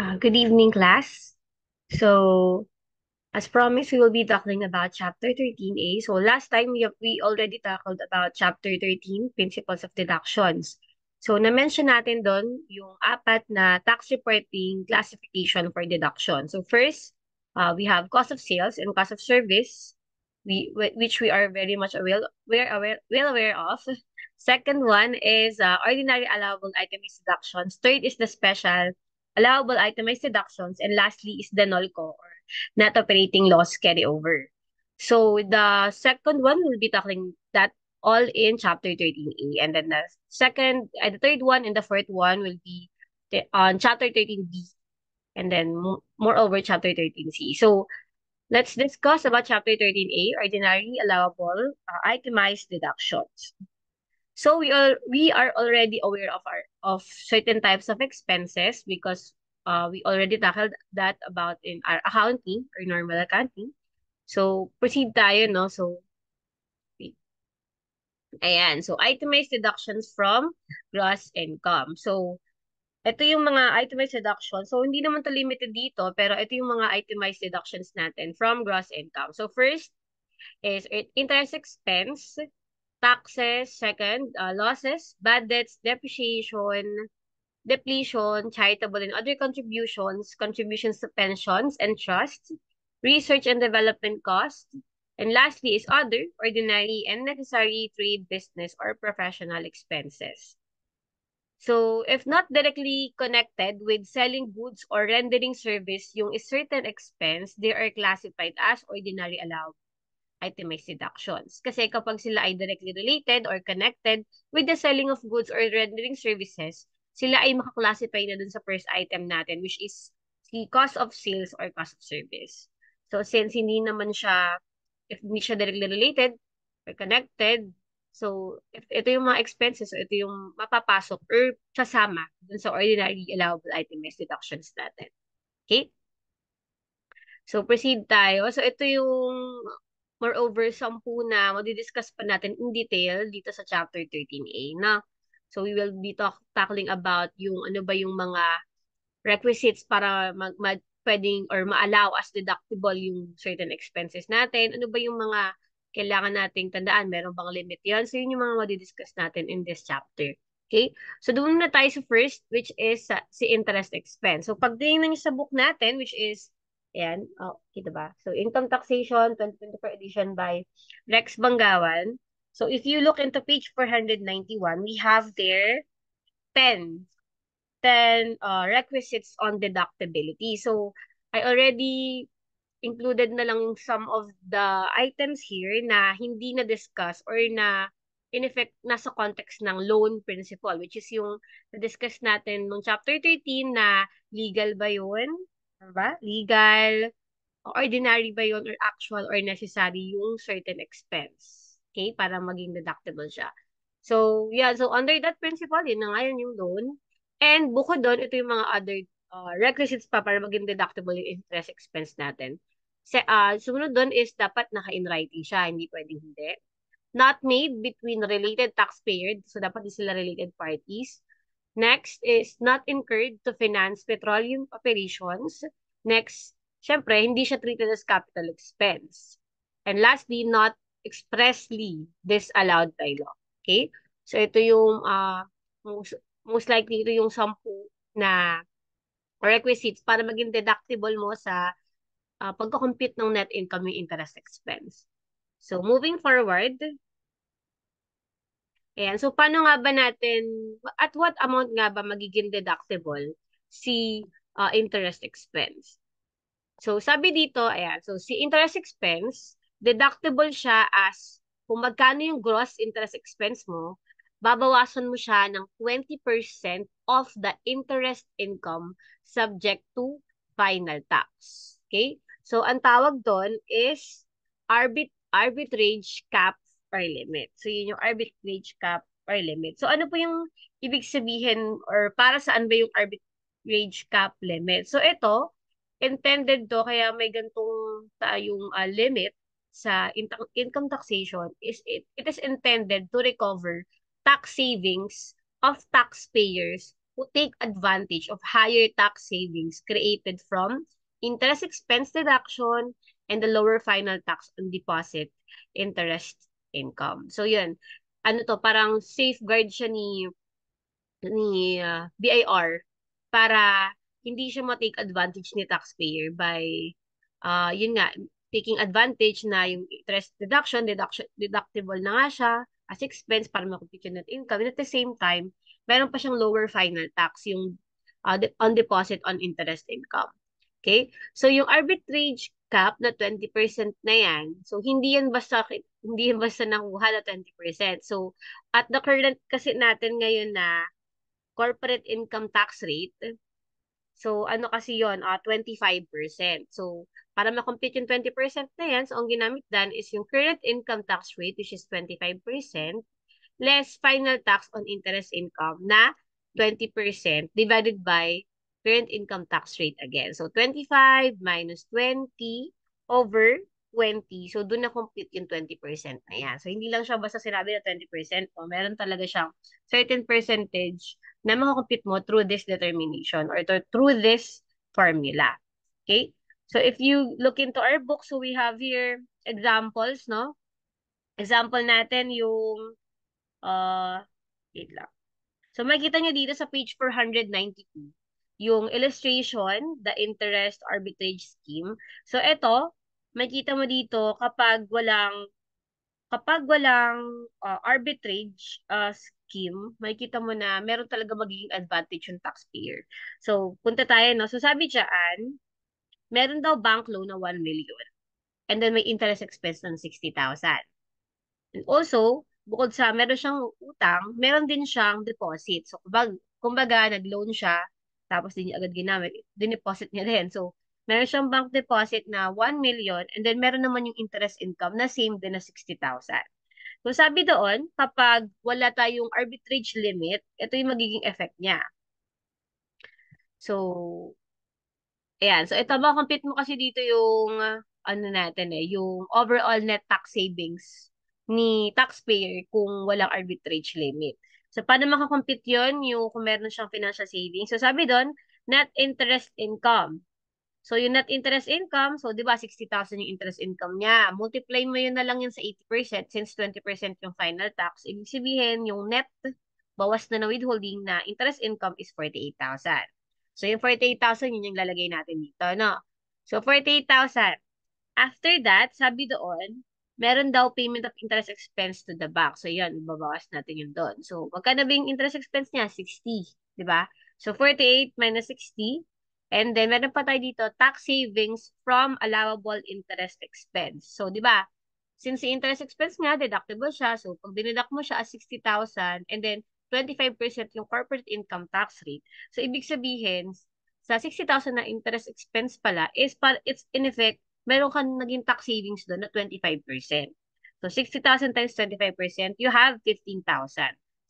Good evening, class. So, as promised, we will be talking about Chapter 13A. So, last time we already tackled about Chapter 13, Principles of Deductions. So, na-mention natin doon yung apat na tax reporting classification for deduction. So, first, we have cost of sales and cost of service, which we are very much well aware of. Second one is ordinary allowable itemized deductions. Third is the special allowable itemized deductions. And lastly is the NOLCO or net operating loss carryover. So the second one will be tackling that all in chapter 13A. And then the third one and the fourth one will be on chapter 13B. And then moreover, chapter 13C. So let's discuss about chapter 13A, ordinary allowable itemized deductions. So we are already aware of certain types of expenses because we already tackled that about in our accounting or normal accounting. So proceed tayo, no? So ayan, so itemized deductions from gross income. So ito yung mga itemized deductions. So hindi naman to limited dito, pero ito yung mga itemized deductions natin from gross income. So first is interest expense, taxes, second, losses, bad debts, depreciation, depletion, charitable and other contributions, contributions to pensions and trusts, research and development costs, and lastly is other, ordinary and necessary trade, business, or professional expenses. So, if not directly connected with selling goods or rendering service yung certain expense, they are classified as ordinary allowable itemized deductions. Kasi kapag sila ay directly related or connected with the selling of goods or rendering services, sila ay makaklasify na dun sa first item natin, which is the cost of sales or cost of service. So, since if hindi siya directly related or connected, so, if ito yung mga expenses, so ito yung mapapasok or sasama dun sa ordinary allowable itemized deductions natin. Okay? So, proceed tayo. So, ito yung moreover, 10 na madi-discuss pa natin in detail dito sa chapter 13A na. So, we will be tackling about yung ano ba yung mga requisites para pwedeng or ma-allow as deductible yung certain expenses natin. Ano ba yung mga kailangan nating tandaan? Meron bang limit yan? So, yun yung mga madi-discuss natin in this chapter. Okay? So, doon na tayo sa first, which is si interest expense. So, pag tingnan niyo sa book natin, which is, ayan, oh, kita ba? So, Income Taxation 2024 edition by Rex Banggawan. So, if you look into page 491, we have there 10 requisites on deductibility. So, I already included na lang some of the items here na hindi na-discuss or na in effect nasa context ng loan principle, which is yung na-discuss natin nung chapter 13 na legal ba yun? Ano ba? Legal, ordinary ba yun or actual or necessary yung certain expense. Okay? Para maging deductible siya. So, yeah. So, under that principle, yun na nga yun yung loan. And bukod doon, ito yung mga other requisites pa para maging deductible yung interest expense natin. Sumunod doon is dapat naka-in writing siya, hindi pwedeng hindi. Not made between related taxpayer, so dapat di sila related parties. Next is not incurred to finance petroleum operations. Next, syempre, hindi siya treated as capital expense. And lastly, not expressly disallowed by law. Okay? So, ito yung most likely ito yung 10 na requisites para maging deductible mo sa pagko-compute ng net income yung interest expense. So, moving forward, ayan. So, paano nga ba natin, at what amount nga ba magiging deductible si interest expense? So, sabi dito, ayan. So, si interest expense, deductible siya as kung magkano yung gross interest expense mo, babawasan mo siya ng 20% of the interest income subject to final tax. Okay? So, ang tawag doon is arbitrage cap or limit. So, yun yung arbitrage cap or limit. So, ano po yung ibig sabihin or para saan ba yung arbitrage cap limit? So, ito, intended to, kaya may gantong tayong limit sa income taxation is it is intended to recover tax savings of taxpayers take advantage of higher tax savings created from interest expense deduction and the lower final tax on deposit interest income. So yun, ano to, parang safeguard siya ni BIR para hindi siya ma-take advantage ni taxpayer by yun nga, taking advantage na yung interest deduction deductible na nga siya as expense para makompute yung net income. And at the same time, meron pa siyang lower final tax, yung on deposit on interest income. Okay? So yung arbitrage cap na 20% na yan, so hindi yan basta nakuha na 20%. So at the current kasi natin ngayon na corporate income tax rate, so ano kasi yon 25%. So para ma-compute yung 20% na yan, so ang ginamit dan is yung current income tax rate, which is 25%, less final tax on interest income na 20% divided by current income tax rate again. So 25 minus 20 over 20. So doon na-compute yung 20% na yan. So hindi lang siya basta sinabi na 20%. O meron talaga siyang certain percentage na makakompute mo through this determination or through this formula. Okay? So if you look into our book, so we have here examples, no? Example natin yung wait lang. So makikita nyo dito sa page 492, yung illustration, the interest arbitrage scheme. So ito, makikita mo dito kapag walang arbitrage scheme, makikita mo na meron talaga magiging advantage yung taxpayer. So punta tayo, no? So sabi diyan, meron daw bank loan na 1 million. And then may interest expense ng 60,000. And also, bukod sa meron siyang utang, meron din siyang deposit. So, kumbaga nag-loan siya, tapos din niya agad ginamit, dineposit niya din. So, meron siyang bank deposit na 1 million, and then meron naman yung interest income na same din na 60,000. So, sabi doon, kapag wala tayong arbitrage limit, ito yung magiging effect niya. So, ayan. So, ito compute mo kasi dito yung, ano natin yung overall net tax savings ni taxpayer kung walang arbitrage limit. So, paano makakompute yun? Yung kung meron siyang financial savings. So, sabi doon, net interest income. So, yung net interest income, so, di ba, 60,000 yung interest income niya. Multiply mo yun na lang yun sa 80% since 20% yung final tax. Ibig sabihin, yung net, bawas na withholding na interest income is 48,000. So, yung 48,000, yun yung lalagay natin dito, no? So, 48,000. After that, sabi doon, meron daw payment of interest expense to the bank. So, yun, babawas natin yun doon. So, magkano ba yung interest expense niya? 60, di ba? So, 48 minus 60. And then, meron pa tayo dito, tax savings from allowable interest expense. So, di ba? Since the interest expense nga, deductible siya. So, pag dineduct mo siya as 60,000 and then 25% yung corporate income tax rate. So, ibig sabihin, sa 60,000 na interest expense pala, it's in effect, meron kang naging tax savings doon na 25%. So, 60,000 times 25%, you have 15,000.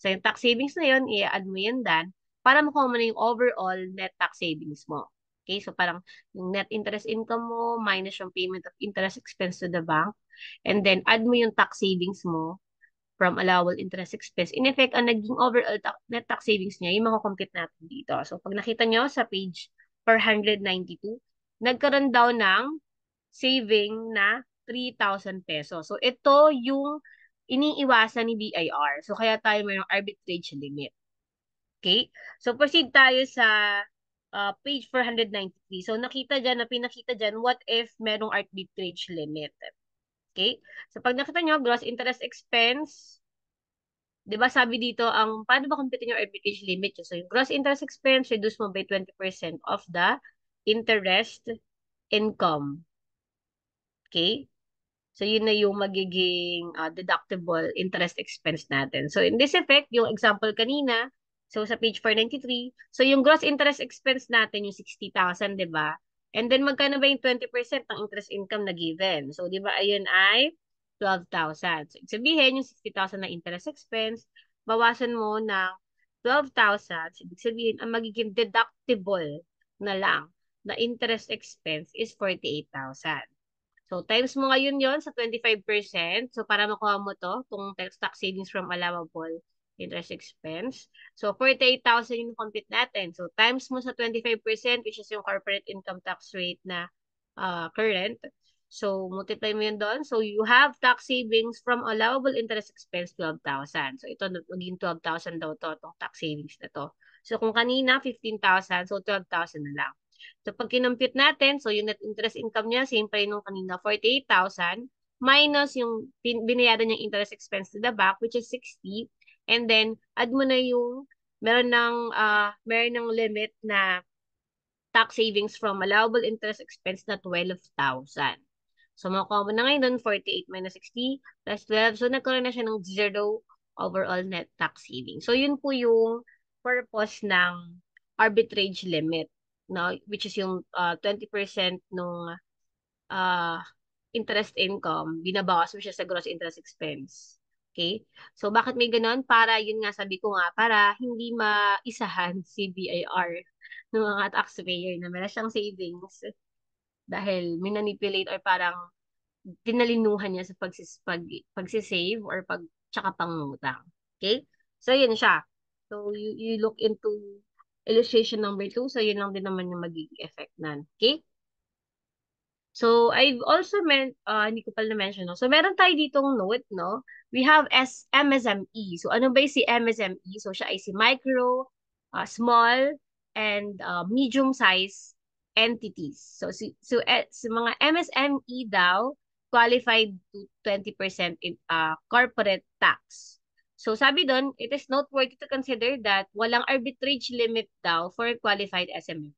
So, yung tax savings na yun, i-add mo yan dan para makuha mo na yung overall net tax savings mo. Okay? So, parang yung net interest income mo minus yung payment of interest expense to the bank, and then add mo yung tax savings mo from allowable interest expense. In effect, ang naging overall net tax savings niya, yung makakompute natin dito. So, pag nakita nyo sa page 492, nagkaroon daw ng saving na 3,000 pesos. So, ito yung iniiwasan ni BIR. So, kaya tayo mayroong arbitrage limit. Okay? So, proceed tayo sa page 493. So, pinakita dyan, what if merong arbitrage limit? Okay? So, pag nakita nyo, gross interest expense, di ba sabi dito, paano ba computing yung arbitrage limit? So, yung gross interest expense, reduce mo by 20% of the interest income. Okay? So, yun na yung magiging deductible interest expense natin. So, in this effect, yung example kanina, so sa page 493, so yung gross interest expense natin, yung 60,000, di ba? And then, magkano ba yung 20% ng interest income na given? So, di ba, ayun ay 12,000. So, ibig sabihin, yung 60,000 na interest expense, bawasan mo ng 12,000. So, ibig sabihin, ang magiging deductible na lang na interest expense is 48,000. So, times mo ngayon yon sa 25%. So, para makuha mo to, itong tax savings from allowable interest expense. So, 48,000 yung compute natin. So, times mo sa 25%, which is yung corporate income tax rate na current. So, multiply mo yun doon. So, you have tax savings from allowable interest expense, 12,000. So, ito, maging 12,000 daw to, itong tax savings na to. So, kung kanina, 15,000, so 12,000 na lang. So, pag kinompute natin, so yung net interest income niya, same pa rin nung kanina, 48,000, minus yung binayaran niyang interest expense to the bank, which is 60, and then, add mo na yung, meron ng limit na tax savings from allowable interest expense na 12,000. So, makuha mo na ngayon doon, 48 minus 60 plus 12. So, nagkaroon na siya ng 0 overall net tax savings. So, yun po yung purpose ng arbitrage limit, no? Which is yung 20% nung uh, interest income, binabawas mo siya sa gross interest expense. Okay? So, bakit may ganun? Para, yun nga, sabi ko nga, para hindi maisahan si BIR ng mga taxpayer na meron siyang savings dahil minanipulate or parang tinalinuhan niya sa pagsisave or tsaka pangungutang. Okay? So, yun siya. So, you look into illustration number 2. So, yun lang din naman yung magiging effect nan. Okay? So, I've also hindi ko pala na-mention, no? So, meron tayo ditong note, no? We have MSME. So, ano ba yung si MSME? So, siya ay si micro, small, and medium-size entities. So, mga MSME daw, qualified to 20% in corporate tax. So, sabi doon, it is noteworthy to consider that walang arbitrage limit daw for qualified MSME.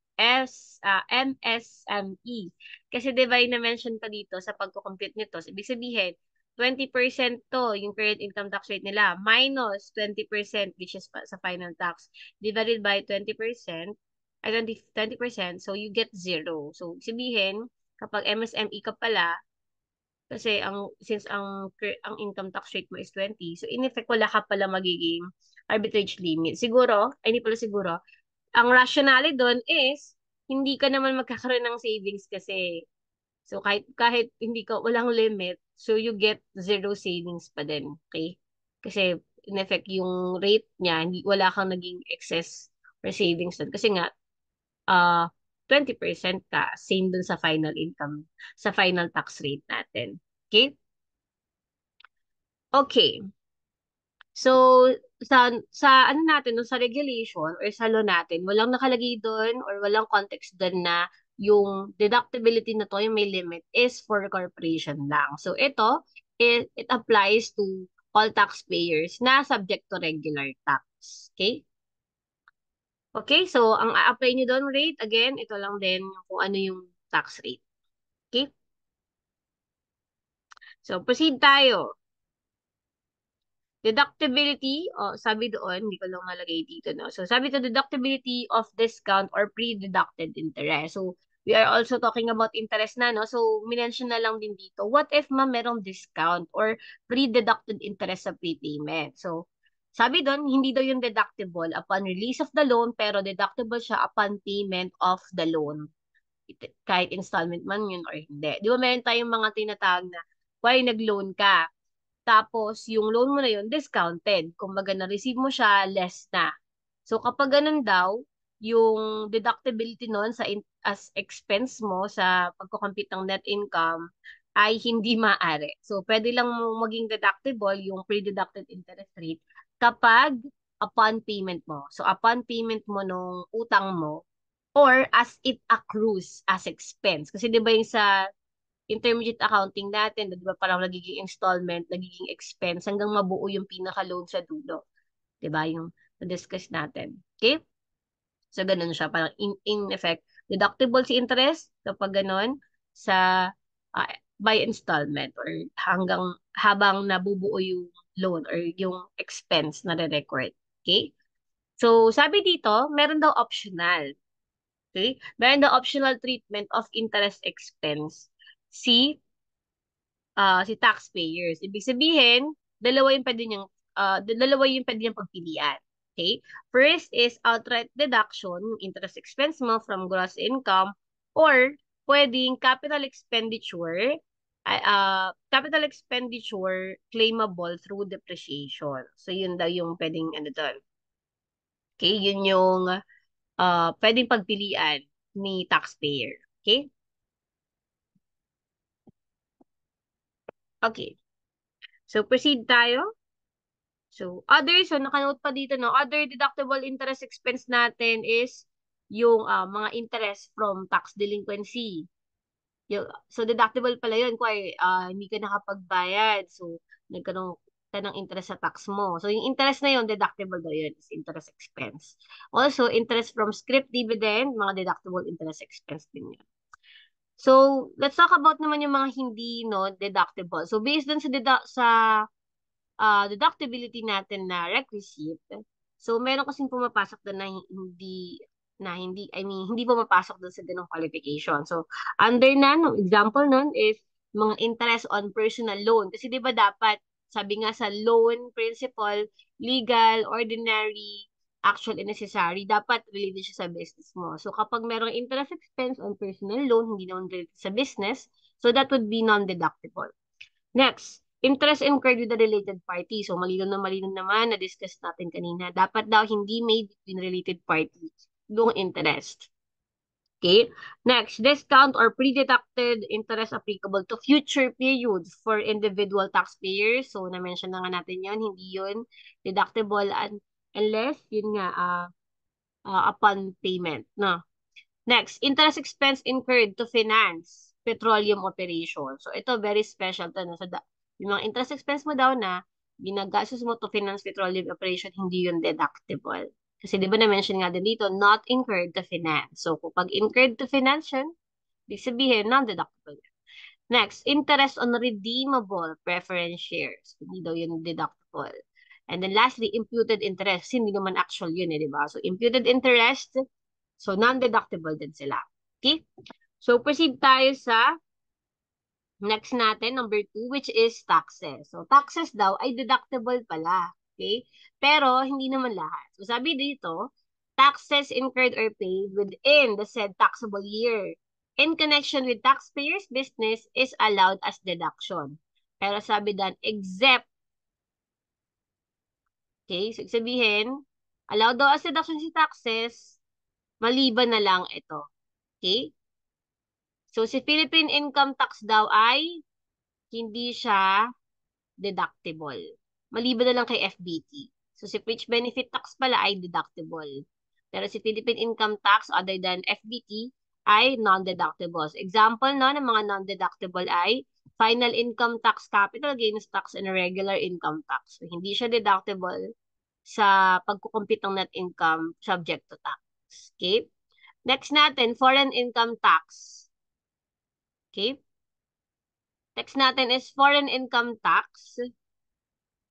Kasi di ba yung na-mention pa dito sa pagko-compute nito, so, ibig sabihin, 20% to, yung current income tax rate nila, minus 20%, which is sa final tax, divided by 20%, ay 20%, so you get 0. So, sabihin, kapag MSME ka pala, kasi since ang income tax rate mo is 20, so in effect, wala ka pala magiging arbitrage limit. Siguro, ay hindi pala siguro, ang rationale doon is, hindi ka naman magkakaroon ng savings kasi so kahit hindi ka walang limit, so you get 0 savings pa din, okay? Kasi in effect yung rate niya, wala kang naging excess or savings doon kasi nga uh 20% ka, same dun sa final income, sa final tax rate natin. Okay? Okay. So, sa ano natin, no, sa regulation or sa law natin, walang nakalagay doon or walang context doon na yung deductibility na to, yung may limit, is for corporation lang. So, it applies to all taxpayers na subject to regular tax. Okay? Okay, so ang a-apply nyo doon rate, again, ito lang din kung ano yung tax rate. Okay? So, proceed tayo. Deductibility, sabi doon, hindi ko lang nalagay dito, no? So, sabi to deductibility of discount or pre-deducted interest. So, we are also talking about interest na, no? So, minention na lang din dito, what if merong discount or pre-deducted interest sa prepayment? So, sabi doon, hindi daw yung deductible upon release of the loan, pero deductible siya upon payment of the loan. Kahit installment man yun or hindi. Di ba meron tayong mga tinatawag na, why nag-loan ka? Tapos, yung loan mo na yun, discounted. Kumbaga, na-receive mo siya, less na. So, kapag ganun daw, yung deductibility nun as expense mo sa pagko-compute ng net income ay hindi maaari. So, pwede lang maging deductible yung pre-deducted interest rate kapag upon payment mo. So, upon payment mo nung utang mo or as it accrues as expense. Kasi 'di ba yung sa intermediate accounting natin, 'di ba parang nagiging installment, nagiging expense hanggang mabuo yung pinaka-loan sa dulo. 'Di ba yung na-discuss natin. Okay? So ganun siya, parang in effect, deductible si interest kapag ganun sa by installment or habang nabubuo yung loan or yung expense na re-record. Okay? So sabi dito, meron daw optional. Okay? Meron daw optional treatment of interest expense si si taxpayers. Ibig sabihin, dalawa yung pwede niyang pagpilian. Okay? First is outright deduction, interest expense mo from gross income, or pwedeng capital expenditure capital expenditure claimable through depreciation. So, yun daw yung pwedeng ano doon. Okay, yun yung pwedeng pagpilian ni taxpayer. Okay? Okay. So, proceed tayo. So, so nakanote pa dito, no? Other deductible interest expense natin is yung mga interest from tax delinquency. So, deductible pala yun kung hindi ka nakapagbayad. So, nagkaroon ka ng interest sa tax mo. So, yung interest na yun, deductible daw yun. Is interest expense. Also, interest from scrip dividend, mga deductible interest expense din yun. So, let's talk about naman yung mga hindi no deductible. So, based dun sa deductibility natin na requisite, so meron kasing pumapasok doon hindi pumapasok doon sa ganung qualification. So, under na, no, example nun is mga interest on personal loan. Kasi 'di ba dapat, sabi nga sa loan principal, legal, ordinary, actual, and necessary, dapat related siya sa business mo. So, kapag merong interest expense on personal loan, hindi naman related sa business, so that would be non-deductible. Next, interest incurred with the related party. So, malinaw naman, na-discuss natin kanina. Dapat daw hindi made between related parties yung interest. Okay? Next, discount or pre-deducted interest applicable to future periods for individual taxpayers. So, na-mention na nga natin yun. Hindi yun deductible unless, yun nga, upon payment. No? Next, interest expense incurred to finance petroleum operation. So, ito, very special to. No? So, yung mga interest expense mo daw na ginagastos mo to finance petroleum operation, hindi yun deductible. Kasi di ba na-mention nga din dito, not incurred to finance. So, kapag incurred to finance yun, ibig sabihin, non-deductible. Next, interest on redeemable preference shares. Hindi daw yun deductible. And then lastly, imputed interest. Hindi naman actual yun di ba? So, imputed interest, so non-deductible din sila. Okay? So, proceed tayo sa next natin, number 2, which is taxes. So, taxes daw ay deductible pala. Okay? Pero, hindi naman lahat. So, sabi dito, taxes incurred or paid within the said taxable year in connection with taxpayers' business is allowed as deduction. Pero sabi dan, except, okay? So, sabihin, allowed daw as deduction si taxes, maliban na lang ito. Okay? So, si Philippine income tax daw ay hindi siya deductible. Maliban na lang kay FBT. So, si fringe benefit tax pala ay deductible. Pero si Philippine income tax other than FBT ay non-deductible. So, example no, ng mga non-deductible ay final income tax, capital gains tax, and regular income tax. So, hindi siya deductible sa pagkukumpit ng net income subject to tax. Okay? Next natin, foreign income tax. Okay? Next natin is foreign income tax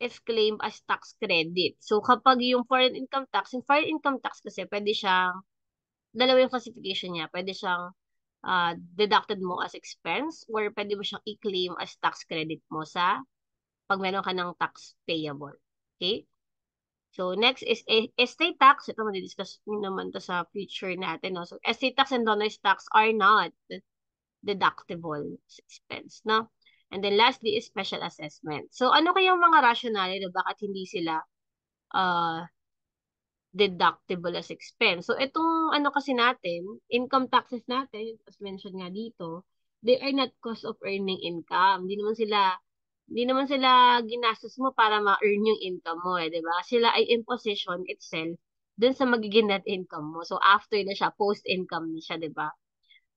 is claimed as tax credit. So, kapag yung foreign income tax kasi pwede siyang, dalawa yung classification niya. Pwede siyang deducted mo as expense or pwede mo siyang i-claim as tax credit mo pag meron ka ng tax payable. Okay? So, next is estate tax. Ito, madidiscuss naman to sa future natin. No? So, estate tax and donors tax are not deductible expense, no? And then lastly is special assessment. So ano kayang mga rationale na bakit hindi sila uh, deductible as expense? So itong ano kasi natin, income taxes natin, as mentioned nga dito, they are not cost of earning income. Hindi naman sila ginastos mo para ma-earn yung income mo, 'di ba? Sila ay imposition itself dun sa magiging net income mo. So after na siya, post-income na siya, 'di ba?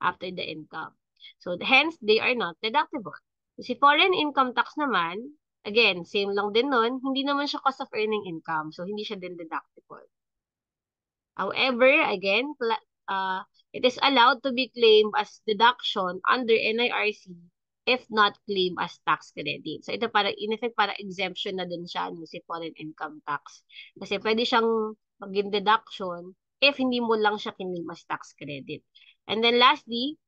After the income. So, hence, they are not deductible. Si foreign income tax naman, again, same lang din nun, hindi naman siya cost of earning income. So, hindi siya din deductible. However, again, it is allowed to be claimed as deduction under NIRC if not claimed as tax credit. So, ito in effect, para exemption na din siya, no, si foreign income tax. Kasi pwede siyang maging deduction if hindi mo lang siya claim as tax credit. And then lastly,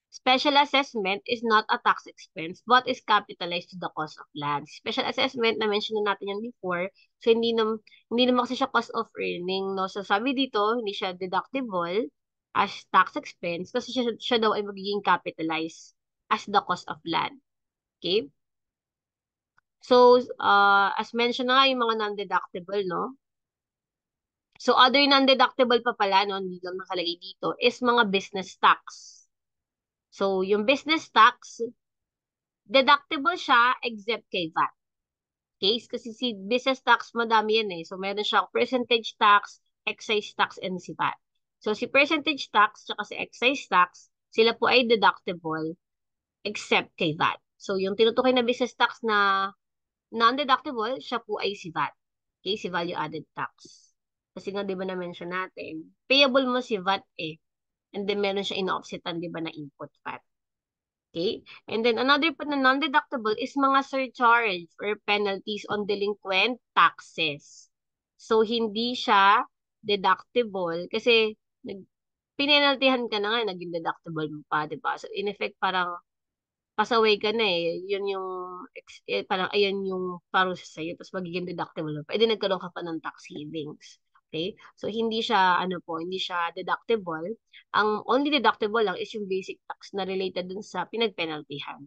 special assessment is not a tax expense but is capitalized to the cost of land. Special assessment, na-mention na natin yan before, so hindi naman kasi siya cost of earning, no? So sabi dito, hindi siya deductible as tax expense kasi siya daw ay magiging capitalized as the cost of land. Okay? So, as mentioned na nga yung mga non-deductible, no? So, other non-deductible pa pala, no, hindi lang nakalagay dito, is mga business tax. So, yung business tax, deductible siya except kay VAT. Okay? Kasi si business tax, madami yan eh. So, meron siyang percentage tax, excise tax, and si VAT. So, si percentage tax, tsaka si excise tax, sila po ay deductible except kay VAT. So, yung tinutukoy na business tax na non-deductible, siya po ay si VAT. Okay? Si value added tax. Kasi nga, di ba na-mention natin, payable mo si VAT eh. And then, meron siya ina-offsetan, di ba, na input VAT. Okay? And then, another pa na non-deductible is mga surcharge or penalties on delinquent taxes. So, hindi siya deductible kasi pinenaltihan ka na nga, naging deductible mo pa, di ba? So, in effect, parang pasaway ka na eh. Yun yung, parang ayan yung parusa sa'yo, tapos magiging deductible pa. Edi nagkaroon ka pa ng tax savings. Okay? So, hindi siya, ano po, hindi siya deductible. Ang only deductible lang is yung basic tax na related dun sa pinagpenaltyhan.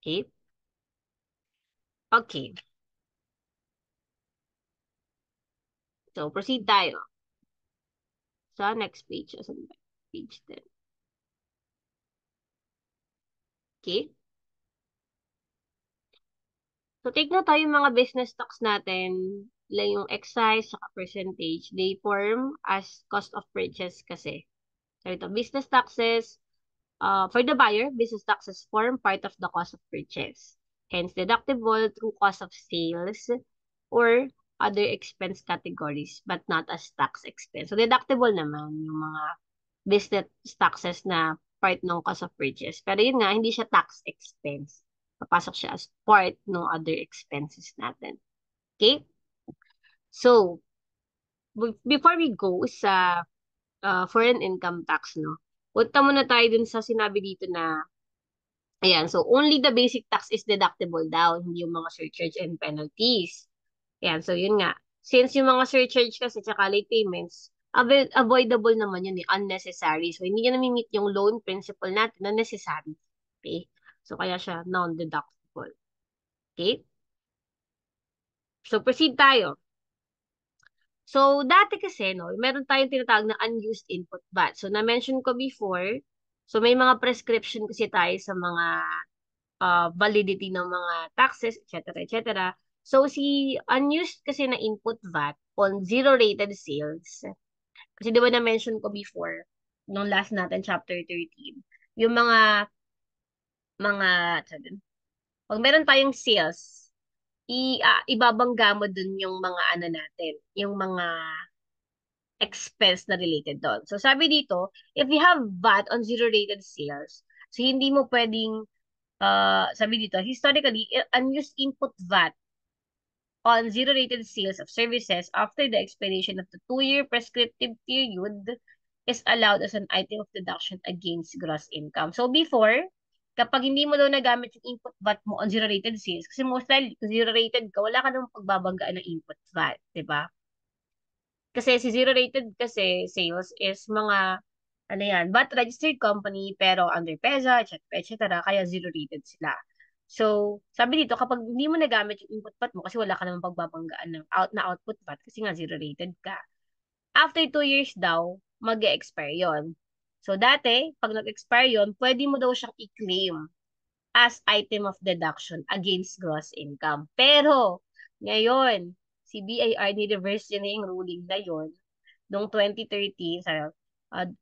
Okay? Okay. So, proceed tayo sa next page. Sa page 10. Okay? So, take na tayo yung mga business tax natin. Lang yung excise, saka percentage. They form as cost of purchase kasi. So, ito, business taxes. For the buyer, business taxes form part of the cost of purchase. Hence, deductible through cost of sales or other expense categories, but not as tax expense. So, deductible naman yung mga business taxes na part ng cost of purchase. Pero yun nga, hindi siya tax expense. Papasok siya as part ng other expenses natin. Okay? So, before we go sa foreign income tax, no? Punta muna tayo dun sa sinabi dito na, ayan, so only the basic tax is deductible daw, hindi yung mga surcharge and penalties. Ayan, so yun nga. Since yung mga surcharge kasi tsaka late payments, avoidable naman yun eh, unnecessary. So, hindi niya nami-meet yung loan principle natin na necessary. Okay? So, kaya siya non-deductible. Okay? So, proceed tayo. So, dati kasi, no, meron tayong tinatawag na unused input VAT. So, na-mention ko before, so may mga prescription kasi tayo sa mga validity ng mga taxes, etc., etc. So, si unused kasi na input VAT on zero-rated sales, kasi di ba na-mention ko before, nung last natin, chapter 13, yung mga, pag meron tayong sales, ibabangga mo dun yung mga ano natin, yung mga expense na related doon. So, sabi dito, if you have VAT on zero-rated sales, so hindi mo pwedeng, sabi dito, historically, unused input VAT on zero-rated sales of services after the expiration of the 2-year prescriptive period is allowed as an item of deduction against gross income. So, before, kapag hindi mo daw nagamit yung input VAT mo on zero-rated sales, kasi most likely, kung zero-rated ka, wala ka namang pagbabanggaan ng input VAT, di ba? Kasi si zero rated kasi sales is mga ano yan, VAT registered company pero under PEZA, etc. etc. Kaya zero rated sila. So, sabi dito, kapag hindi mo nagamit yung input VAT mo kasi wala ka namang pagbabanggaan ng output VAT kasi nga zero rated ka. After 2 years daw, mag-expire yon. So, dati, pag nag-expire yon, pwede mo daw siyang i-claim as item of deduction against gross income. Pero, ngayon, si BIR ni-reverse yun na yung ruling na yun noong 2013.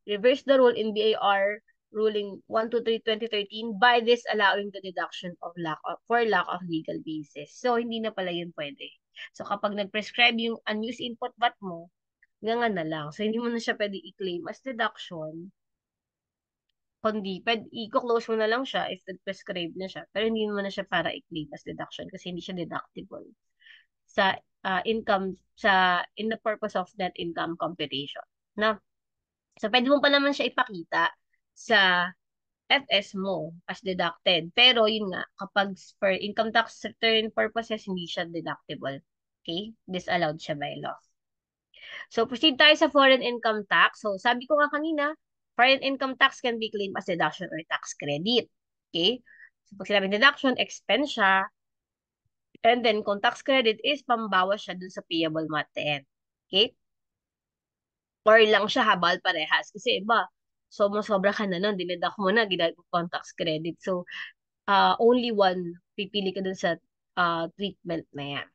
Reverse the rule in BIR ruling 123/2013 by disallowing the deduction of for lack of legal basis. So, hindi na pala yun pwede. So, kapag nag-prescribe yung unused input VAT mo, nga na lang. So, hindi mo na siya pwede i-claim as deduction kundi i-close mo na lang siya if nag-prescribe na siya. Pero hindi mo na siya para i-claim as deduction kasi hindi siya deductible sa income, in the purpose of net income computation. Na, so pwede mo pa naman siya ipakita sa FS mo as deducted. Pero yun nga, kapag for income tax return purposes, hindi siya deductible. Okay? Disallowed siya by law. So, proceed tayo sa foreign income tax. So, sabi ko nga kanina, foreign income tax can be claimed as deduction or tax credit. Okay? So, pag sinabing deduction, expense siya. And then, kung tax credit is pambawas siya dun sa payable mo at the end. Okay? Or lang siya habal parehas. Kasi iba, sobra ka na nun, dineduct mo na, ginagawa mo ang tax credit. So, only one, pipili ka dun sa treatment na yan.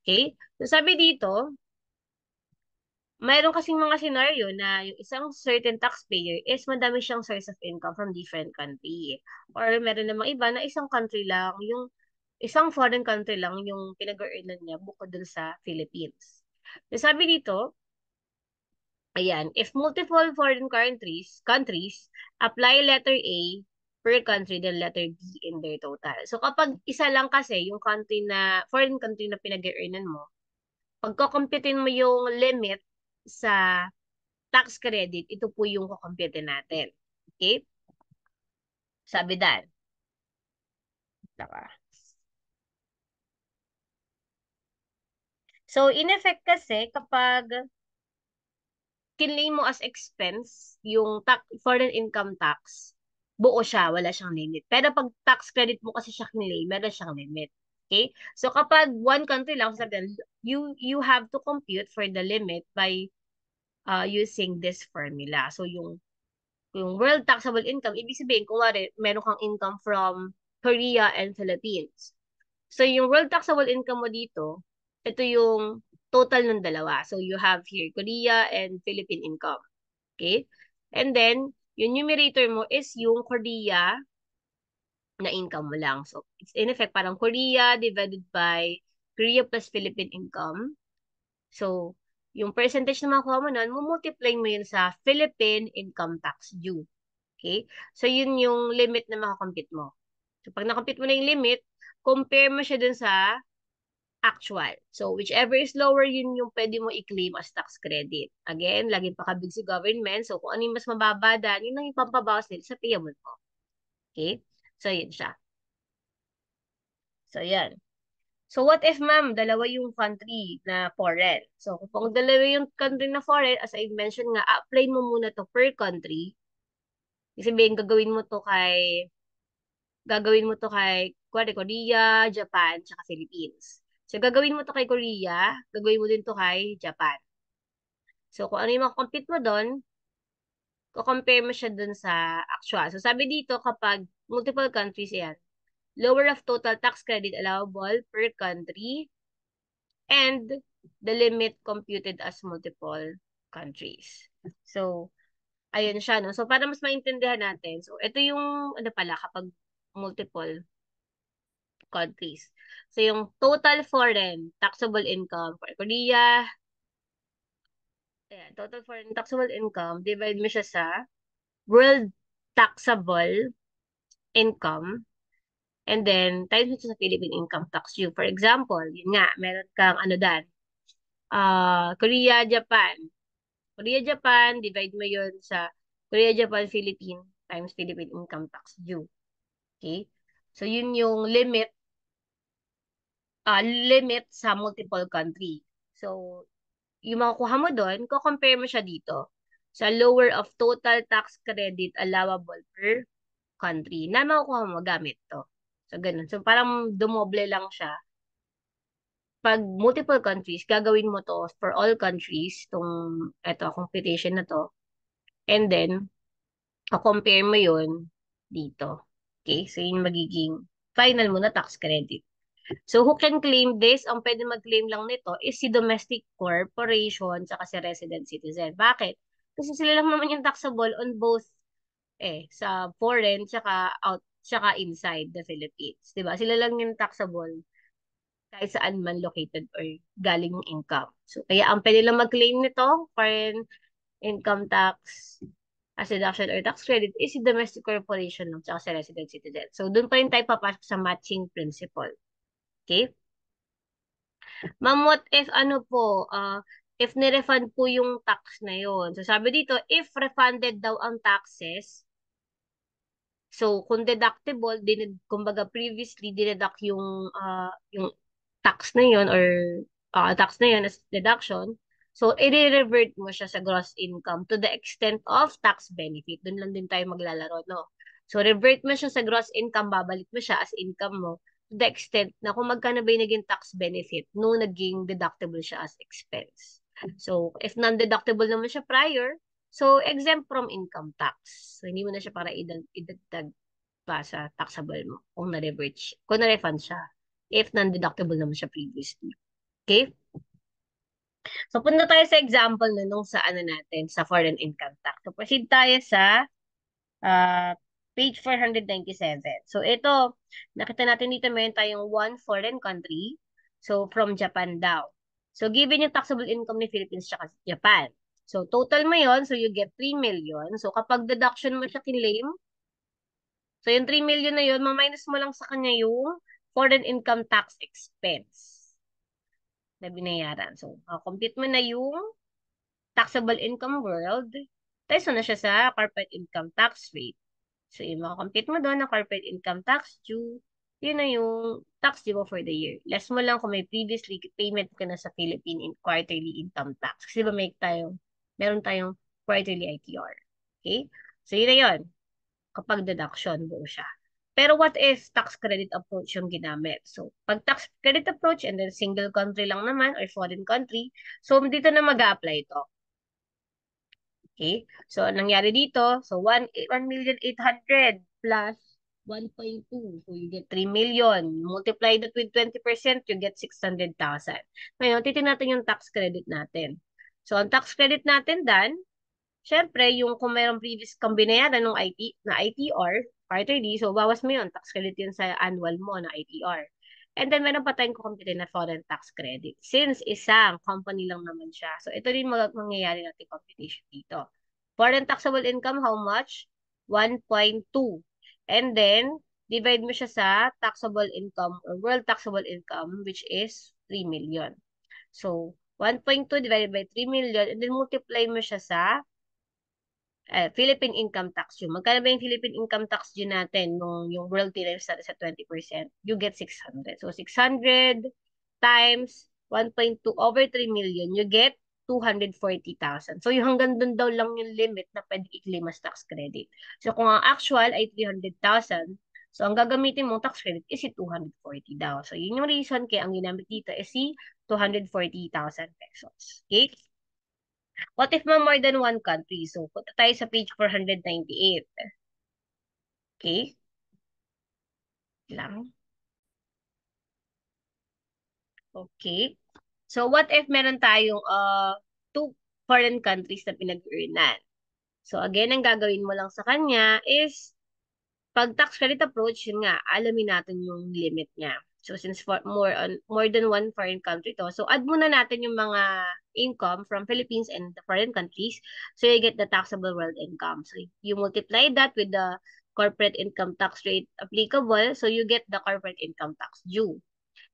Okay? So, sabi dito, mayroon kasing mga scenario na yung isang certain taxpayer is madami siyang source of income from different country. Or meron namang iba na isang country lang, yung isang foreign country lang yung pinag-earnan niya bukod dun sa Philippines. So, sabi dito, ayan, if multiple foreign countries apply letter A per country, then letter B in their total. So, kapag isa lang kasi yung country na, foreign country na pinag-earnan mo, pagkakomputin mo yung limit sa tax credit, ito po yung kukumputin natin. Okay? Sabi dan. Diba? So, in effect kasi, kapag kinlay mo as expense, yung foreign income tax, buo siya, wala siyang limit. Pero pag tax credit mo kasi siya kinlay, meron siyang limit. Okay? So, kapag one country lang, sabi, you have to compute for the limit by using this formula. So, yung world taxable income, ibig sabihin, kung meron kang income from Korea and Philippines. So, yung world taxable income mo dito, ito yung total ng dalawa. So, you have here Korea and Philippine income. Okay? And then, yung numerator mo is yung Korea na income mo lang. So, it's in effect, parang Korea divided by Korea plus Philippine income. So, yung percentage na makuha mo nun, multiply mo yun sa Philippine income tax due. Okay? So, yun yung limit na makakompute mo. So, pag nakompute mo na yung limit, compare mo siya dun sa actual. So, whichever is lower, yun yung pwede mo i-claim as tax credit. Again, laging pakabig si government. So, kung ano yung mas mababa dyan, yun ang ipampabawas nila sa payable mo. Okay? So, yun siya. So, yan. So, what if, ma'am, dalawa yung country na foreign? So, kung dalawa yung country na foreign, as I mentioned nga, apply mo muna to per country. Kasi sabihin, kuwari, Korea, Japan, tsaka Philippines. So, gagawin mo to kay Korea, gagawin mo din to kay Japan. So, kung ano yung makakompute mo doon, kukompare mo siya doon sa actual. So, sabi dito, kapag multiple countries yan, lower of total tax credit allowable per country and the limit computed as multiple countries. So, ayun siya, no? So, para mas maintindihan natin, so, ito yung, ano pala, kapag multiple countries. So, yung total foreign taxable income for Korea, ayan, total foreign taxable income, divide mo siya sa world taxable income, and then times mo siya sa Philippine income tax due. For example, yun nga, meron kang ano dan, Korea, Japan. Korea, Japan, divide mo yun sa Korea, Japan, Philippine times Philippine income tax due. Okay? So, yun yung limit sa multiple country. So, yung makukuha mo doon, ko-compare mo siya dito sa lower of total tax credit allowable per country na makukuha mo gamit to. So, ganun. So, parang dumoble lang siya. Pag multiple countries, gagawin mo to for all countries, computation na to. And then, compare mo yun dito. Okay? So, yun magiging final mo na tax credit. So, who can claim this? Ang pwede mag-claim lang nito is si domestic corporation saka si resident citizen. Bakit? Kasi sila lang naman yung taxable on both sa foreign tsaka inside the Philippines. 'Di ba? Sila lang yung taxable kahit saan man located or galing yung income. So, kaya ang pwede lang mag-claim nito, foreign income tax as deduction or tax credit is si domestic corporation lang tsaka si resident citizen. So, doon pa rin tayo papasok sa matching principle. Okay? Ma'am, what if if ni-refund po yung tax na yon? So sabi dito, if refunded daw ang taxes, so kung deductible, kumbaga previously dineduct yung tax na yon or tax na yon as deduction, so i-revert mo siya sa gross income to the extent of tax benefit. Doon lang din tayo maglalaro, no? So, revert mo siya sa gross income, babalik mo siya as income mo to the extent na kung magkano ba yung naging tax benefit nung naging deductible siya as expense. So, if non-deductible naman siya prior, so exempt from income tax. So, hindi mo na siya para idagdag pa sa taxable mo kung na-revert siya, kung na-refund siya. If non-deductible naman siya previously. Okay? So, punta tayo sa example na nung sa ano natin, sa foreign income tax. So, proceed tayo sa uh, page 497. So, ito, nakita natin dito meron tayong one foreign country. So, from Japan daw. So, given yung taxable income ni Philippines tsaka Japan. So, total mo yon, so you get 3 million. So, kapag deduction mo siya kinlaim, so yung 3 million na yun, ma-minus mo lang sa kanya yung foreign income tax expense na binayaran. So, compute mo na yung taxable income world, tapos na siya sa corporate income tax rate. So, yung makakompute mo doon na corporate income tax due, yun na yung tax due mo for the year. Less mo lang kung may previously payment ka na sa Philippine in quarterly income tax. Kasi ba meron tayong quarterly ITR. Okay? So, yun na yun. Kapag deduction, buo siya. Pero what if tax credit approach yung ginamit? So, pag tax credit approach and then single country lang naman or foreign country, so dito na mag-a-apply ito. Okay? So, anong nangyari dito? So, 1,800,000 plus 1.2. So, you get 3 million. Multiply that with 20%, you get 600,000. Ngayon, titignan natin yung tax credit natin. So, ang tax credit natin, Dan, syempre, yung kung mayroong previous kang binayaran ng ITR, quarterly, so bawas mo yun. Tax credit yun sa annual mo na ITR. And then, meron pa tayong kukumpute na foreign tax credit. Since isang company lang naman siya. So, ito rin mangyayari natin computation dito. Foreign taxable income, how much? 1.2. And then, divide mo siya sa taxable income or world taxable income, which is 3 million. So, 1.2 divided by 3 million, and then multiply mo siya sa Philippine income tax due. Magkano ba yung Philippine income tax due natin nung yung world times natin sa 20%? You get 600. So, 600 times 1.2 over 3 million, you get 240,000. So, yung hanggang dun daw lang yung limit na pwede i-claim as tax credit. So, kung ang actual ay 300,000, so ang gagamitin mong tax credit is si 240 daw. So, yun yung reason kaya ang ginamit dito is si 240,000 pesos. Okay? What if more than one country? So, punta tayo sa page 498. Okay? Lang. Okay. So, what if meron tayong two foreign countries na pinag-earnan? So, again, ang gagawin mo lang sa kanya is pag tax credit approach, yun nga, alamin natin yung limit niya. So, since more than one foreign country to, so add muna natin yung mga income from Philippines and the foreign countries, so you get the taxable world income. So, you multiply that with the corporate income tax rate applicable, so you get the corporate income tax due.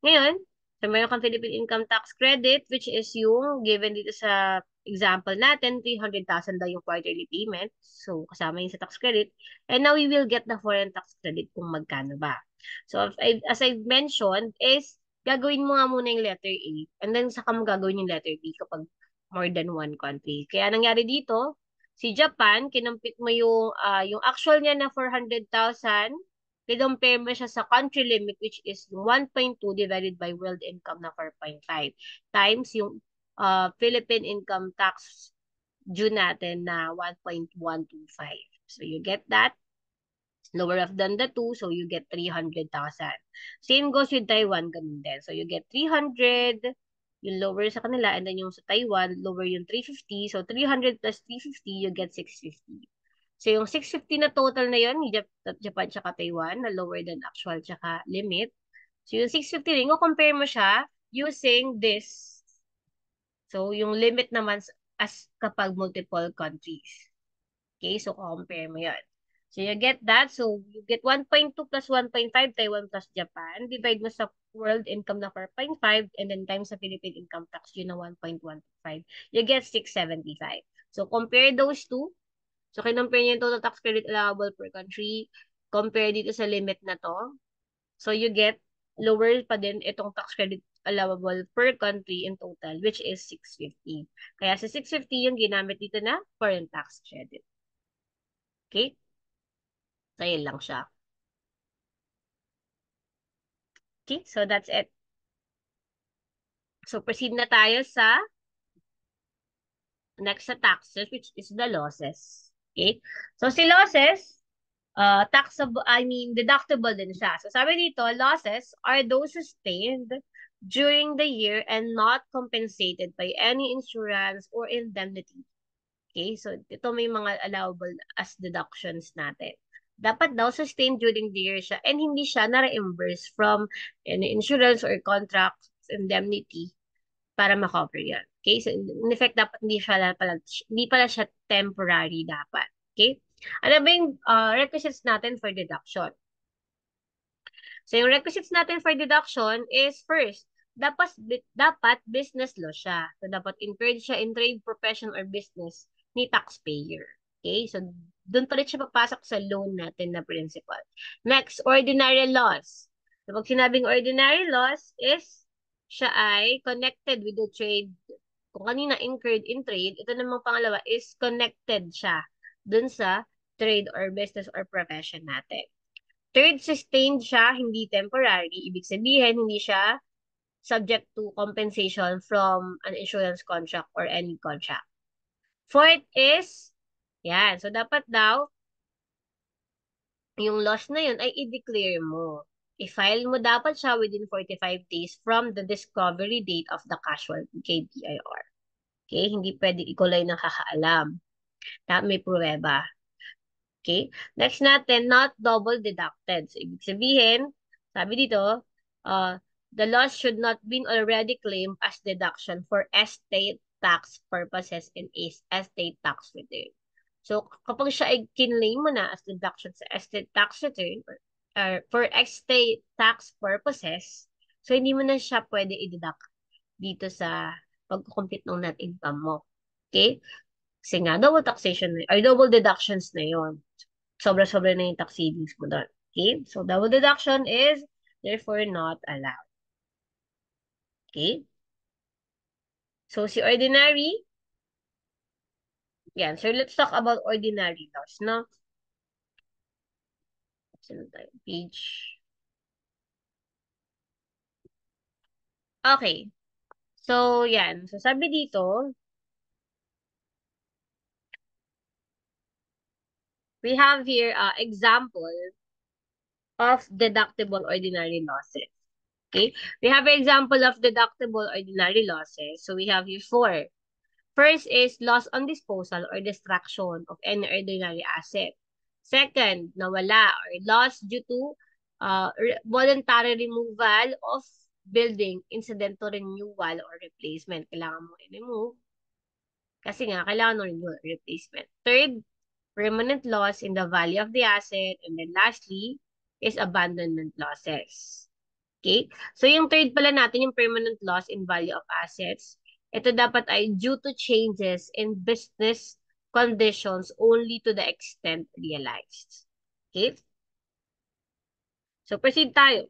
Ngayon, so meron kang Philippine Income Tax Credit, which is yung given dito sa example natin, 300,000 daw yung quarterly payment. So, kasama yung sa tax credit. And now, we will get the foreign tax credit kung magkano ba. So, as I've mentioned, is gagawin mo nga muna yung letter A, and then saka mo gagawin yung letter B kapag more than one country. Kaya nangyari dito, si Japan, kinampit mo yung actual niya na 400,000, i-compare mo siya sa country limit which is 1.2 divided by world income na 4.5 times yung Philippine income tax due natin na 1.125. So you get that. Lower of than the 2, so you get 300,000. Same goes with Taiwan, ganun din. So you get 300, yung lower sa kanila, and then yung sa Taiwan, lower yung 350. So 300 plus 350, you get 650. So, yung 650 na total na yun, Japan tsaka Taiwan, na lower than actual tsaka limit. So, yung 650 rin, compare mo siya using this. So, yung limit naman as kapag multiple countries. Okay, so compare mo yan. So, you get that. So, you get 1.2 plus 1.5, Taiwan plus Japan. Divide mo sa world income na 4.5, and then times sa Philippine income tax yun na 1.125. You get 675. So, compare those two. So, kinompare niya yung total tax credit allowable per country. Compare dito sa limit na to. So, you get lower pa din itong tax credit allowable per country in total, which is 650. Kaya sa 650 yung ginamit dito na foreign tax credit. Okay? So, yun lang siya. Okay, so that's it. So, proceed na tayo sa next sa taxes, which is the losses. Okay? So, si losses, taxable, I mean, deductible din siya. So, sabi dito, losses are those sustained during the year and not compensated by any insurance or indemnity. Okay? So, ito may mga allowable as deductions natin. Dapat daw sustained during the year siya and hindi siya na-reimburse from any insurance or contract indemnity para ma-cover yan. Okay? So, in effect, dapat hindi pala siya temporary dapat. Okay? Ano ba yung requisites natin for deduction? So, yung requisites natin for deduction is first, dapat business law siya. So, dapat incurred siya in trade, profession, or business ni taxpayer. Okay? So, doon pa rin siya papasok sa loan natin na principal. Next, ordinary loss. So, pag sinabing ordinary loss is siya ay connected with the trade. Kung kanina incurred in trade, ito namang pangalawa is connected siya dun sa trade or business or profession natin. Third, sustained siya, hindi temporary. Ibig sabihin, hindi siya subject to compensation from an insurance contract or any contract. Fourth is, yan. So, dapat daw, yung loss na yun ay i-declare mo. I-file mo dapat siya within 45 days from the discovery date of the casualty KBIR. Okay? Hindi pwede ikaw lang nakakaalam. Dapat may pruweba. Okay? Next natin, not double deducted. So, ibig sabihin, sabi dito, the loss should not be already claimed as deduction for estate tax purposes in estate tax return. So, kapag siya ay kinlaim mo na as deduction sa estate tax return, or for estate tax purposes, so hindi mo na siya pwede i-deduct dito sa pag-compute ng net income mo. Okay? Kasi nga, double taxation na, or double deductions na yon. Sobra-sobra na yung tax savings mo doon. Okay? So, double deduction is therefore not allowed. Okay? So, si ordinary, yan. So, let's talk about ordinary loss, no? Saan tayo? Page. Okay. So, yan. So, sabi dito, we have here example of deductible ordinary losses. Okay? We have an example of deductible ordinary losses. So, we have here four. First is loss on disposal or destruction of any ordinary asset. Second, nawala or loss due to voluntary removal of building, incidental renewal or replacement. Kailangan mo i-remove kasi nga kailangan mo renewal or replacement. Third, permanent loss in the value of the asset. And then lastly is abandonment losses. Okay? So yung third pala natin, yung permanent loss in value of assets, ito dapat ay due to changes in business conditions only to the extent realized. Okay? So proceed tayo.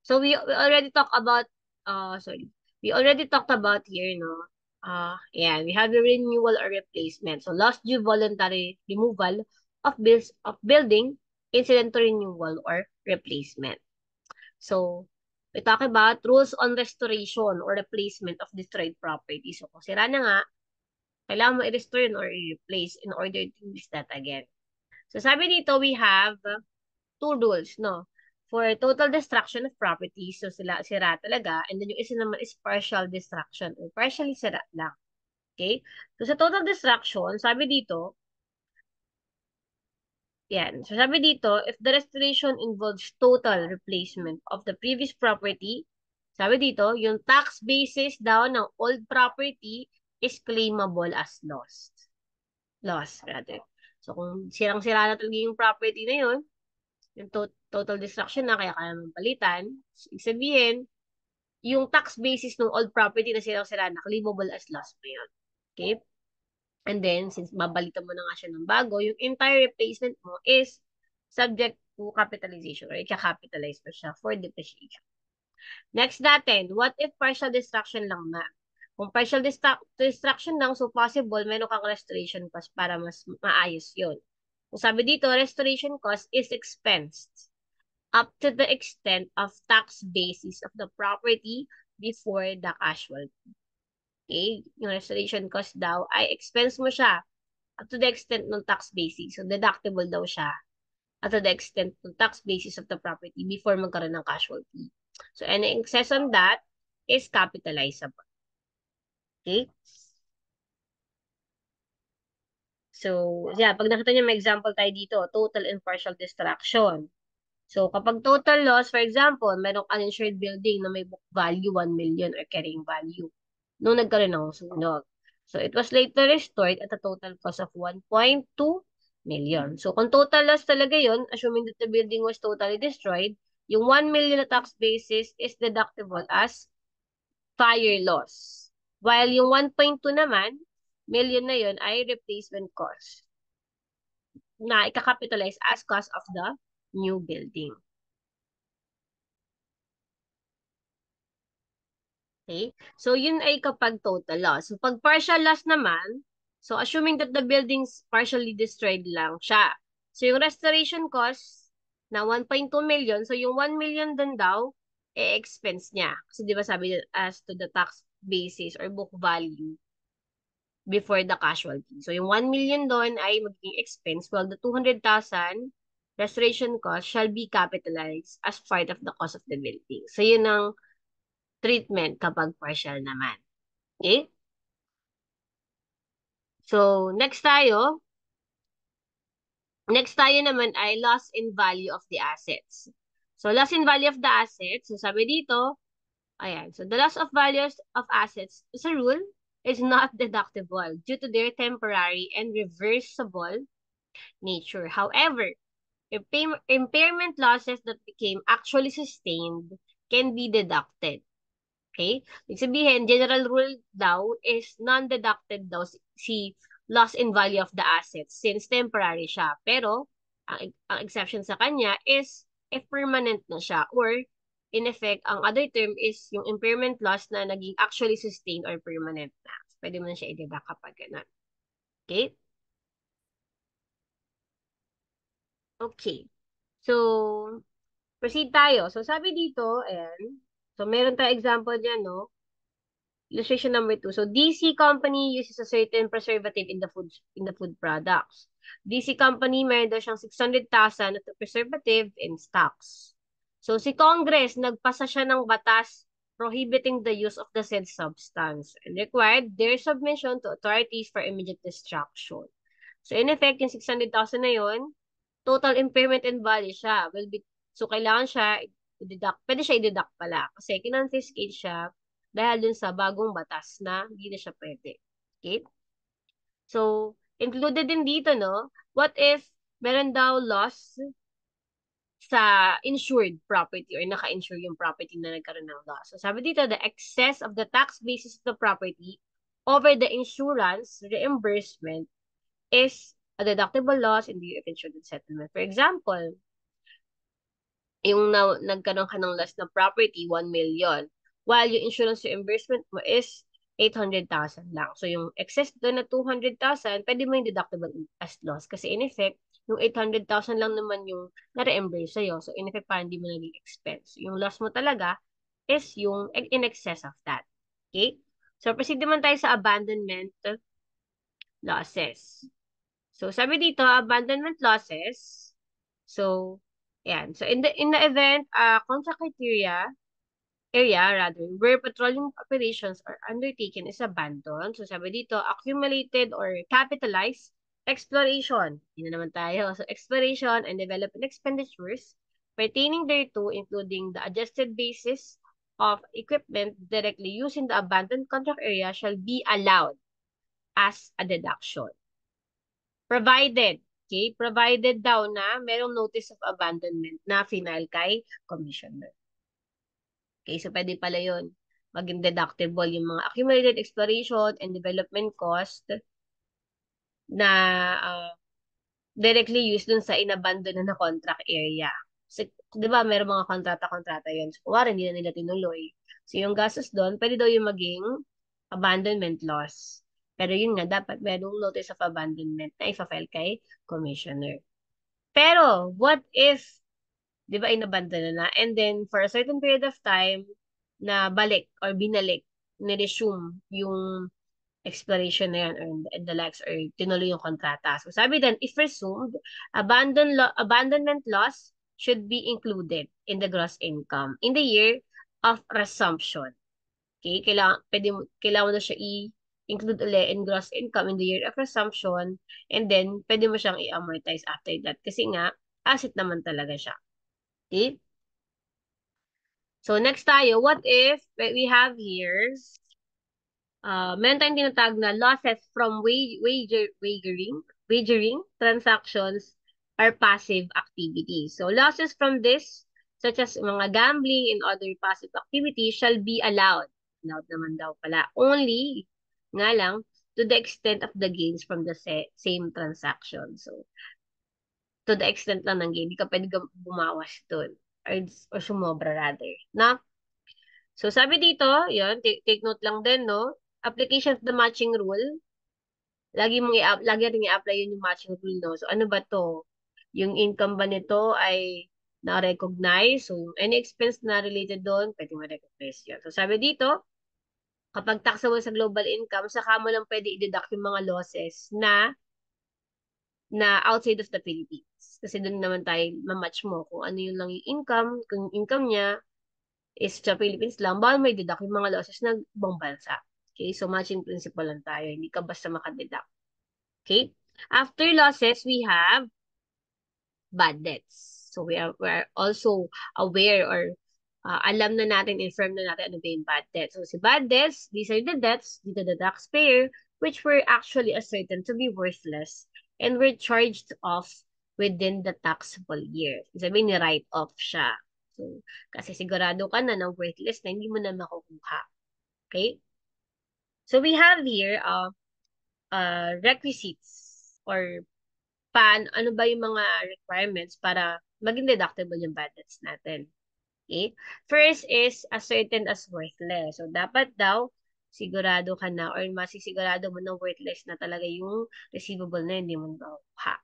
So we already talked about, we already talked about here, no? Yeah, we have the renewal or replacement. So loss due voluntary removal of bills of building, incidental renewal or replacement. So, we talk about rules on restoration or replacement of destroyed property. So, kung sira na nga, kailangan mo i-restore yun or i-replace in order to use that again. So, sabi dito, we have two rules, no? For total destruction of property, so sira talaga, and then yung isa naman is partial destruction or partially sira lang. Okay? So, sa total destruction, sabi dito, yan. So, sabi dito, if the restoration involves total replacement of the previous property, sabi dito, yung tax basis daw ng old property is claimable as lost. Loss, rather. So, kung sirang-sira na talaga yung property na yun, yung total destruction na, kaya kaya mong palitan, ibig sabihin, yung tax basis ng old property na sirang-sira na, claimable as lost mo yun. Okay? And then, since babalitan mo na nga siya ng bago, yung entire replacement mo is subject to capitalization or i-capitalize mo siya for depreciation. Next natin, what if partial destruction lang na? Kung partial destruction lang, so possible, meron kang restoration cost para mas maayos yun. Kung sabi dito, restoration cost is expensed up to the extent of tax basis of the property before the casualty. Okay? Yung restoration cost daw ay expense mo siya up to the extent ng tax basis. So, deductible daw siya up to the extent ng tax basis of the property before magkaroon ng casualty. So, any excess on that is capitalizable. Okay? So, yeah, pag nakita niyo may example tayo dito, total and partial destruction. So, kapag total loss, for example, merong uninsured building na may book value 1 million or carrying value. Nung nagkaroon ng sunog. So, it was later restored at a total cost of 1.2 million. So, kung total loss talaga yun, assuming that the building was totally destroyed, yung 1 million na tax basis is deductible as fire loss. While yung 1.2 naman, million na yun ay replacement cost na ikakapitalize as cost of the new building. Okay? So, yun ay kapag total loss. So, pag partial loss naman, so assuming that the building's partially destroyed lang siya. So, yung restoration cost na 1.2 million, so yung 1 million dun daw, expense niya. Kasi di ba sabi as to the tax basis or book value before the casualty. So, yung 1 million doon ay magiging expense while the 200,000 restoration cost shall be capitalized as part of the cost of the building. So, yun ang treatment kapag partial naman. Okay? So, next tayo naman ay loss in value of the assets. So, loss in value of the assets, so sabi dito, ayan, so the loss of values of assets, as a rule, is not deductible due to their temporary and reversible nature. However, impairment losses that became actually sustained can be deducted. Okay? Ibig sabihin, general rule daw is non-deducted daw si loss in value of the assets since temporary siya. Pero, ang exception sa kanya is if permanent na siya or in effect, ang other term is yung impairment loss na naging actually sustained or permanent na. Pwede mo na siya i-deduct kapag ganun. Okay? Okay. So, proceed tayo. So, sabi dito, ayan. So, meron tayong example dyan, no? Illustration number 2. So DC company uses a certain preservative in the food products. DC company meron daw siyang 600,000 na preservative in stocks. So si Congress nagpasa siya ng batas prohibiting the use of the said substance and required their submission to authorities for immediate destruction. So in effect, yung 600,000 na yun, total impairment and value siya. So kailangan siya i-deduct. Pwede siya i-deduct pala kasi kinonfiscate siya dahil dun sa bagong batas na hindi na siya pwede. Okay? So, included din dito, no? What if meron daw loss sa insured property or naka-insure yung property na nagkaroon ng loss. So, sabi dito, the excess of the tax basis of the property over the insurance reimbursement is a deductible loss in the insurance settlement. For example, yung nagkaroon ka ng loss na property, 1 million. While yung insurance reimbursement mo is 800,000 lang. So, yung excess doon na 200,000, pwede mo yung deductible as loss. Kasi in effect, yung 800,000 lang naman yung na-reimburse sa'yo. So, in effect, parang hindi mo naging expense. Yung loss mo talaga is yung in excess of that. Okay? So, proceed naman tayo sa abandonment losses. So, sabi dito, abandonment losses. So, yan. So, in the event, contract area rather, where petroleum operations are undertaken is abandoned. So, sabi dito, accumulated or capitalized exploration. Yun na naman tayo. So, exploration and development expenditures pertaining thereto, including the adjusted basis of equipment directly used in the abandoned contract area shall be allowed as a deduction. Provided, okay, provided daw na merong notice of abandonment na final kay commissioner. Okay, so pwede pala yun. Maging deductible yung mga accumulated exploration and development cost na directly used dun sa inabandon na contract area. So, di ba, meron mga kontrata-kontrata yun. So, kuwari, hindi na nila tinuloy. So, yung gastos doon, pwede daw yung maging abandonment loss. Pero yun nga, dapat merong notice of abandonment na ifa-file kay commissioner. Pero, what if, di ba, inabandon na, and then, for a certain period of time, na balik or binalik, ni-resume yung expiration na yan, or and the likes, or tinuloy yung kontrata. So, sabi din, if resumed, abandonment loss should be included in the gross income in the year of resumption. Okay? Kailangan mo na siya i-include ulit in gross income in the year of resumption, and then, pwede mo siyang i-amortize after that. Kasi nga, asset naman talaga siya. Okay? So, next tayo, what if we have here, meron tayong tinatawag na losses from wagering transactions are passive activities. So, losses from this, such as mga gambling and other passive activities, shall be allowed. Allowed naman daw pala. Only, nga lang, to the extent of the gains from the same transaction. So, to the extent lang ng gain, hindi ka pwede bumawas doon. Or sumobra rather. Na? So, sabi dito, yun, take note lang din, no? Application of the matching rule. Lagi rin i-apply yun yung matching rule, no? So, ano ba to? Yung income ba nito ay na-recognize? So, yung any expense na related doon, pwede ma-recognize yun. So, sabi dito, kapag taxable sa global income, saka mo lang pwede i-deduct yung mga losses na outside of the Philippines. Kasi doon naman tayo ma-match mo kung ano yung lang yung income, kung yung income niya is sa Philippines lang, bawal may deduct yung mga losses ng ibang bansa. Okay? So, matching principle lang tayo. Hindi ka basta makadeduct. Okay? After losses, we have bad debts. So, we're also aware or alam na natin, inform na natin ano ba yung bad debts. So, si bad debts, these are the debts due to the taxpayer which were actually ascertained to be worthless and were charged off within the taxable year. Sabihin ni write off siya. So, kasi sigurado ka na ng worthless na hindi mo na makukuha. Okay? So, we have here requisites or ano ba yung mga requirements para maging deductible yung bad debts natin. Okay? First is ascertained as worthless. So, dapat daw sigurado ka na or masisigurado mo na worthless na talaga yung receivable na hindi mo nakuha.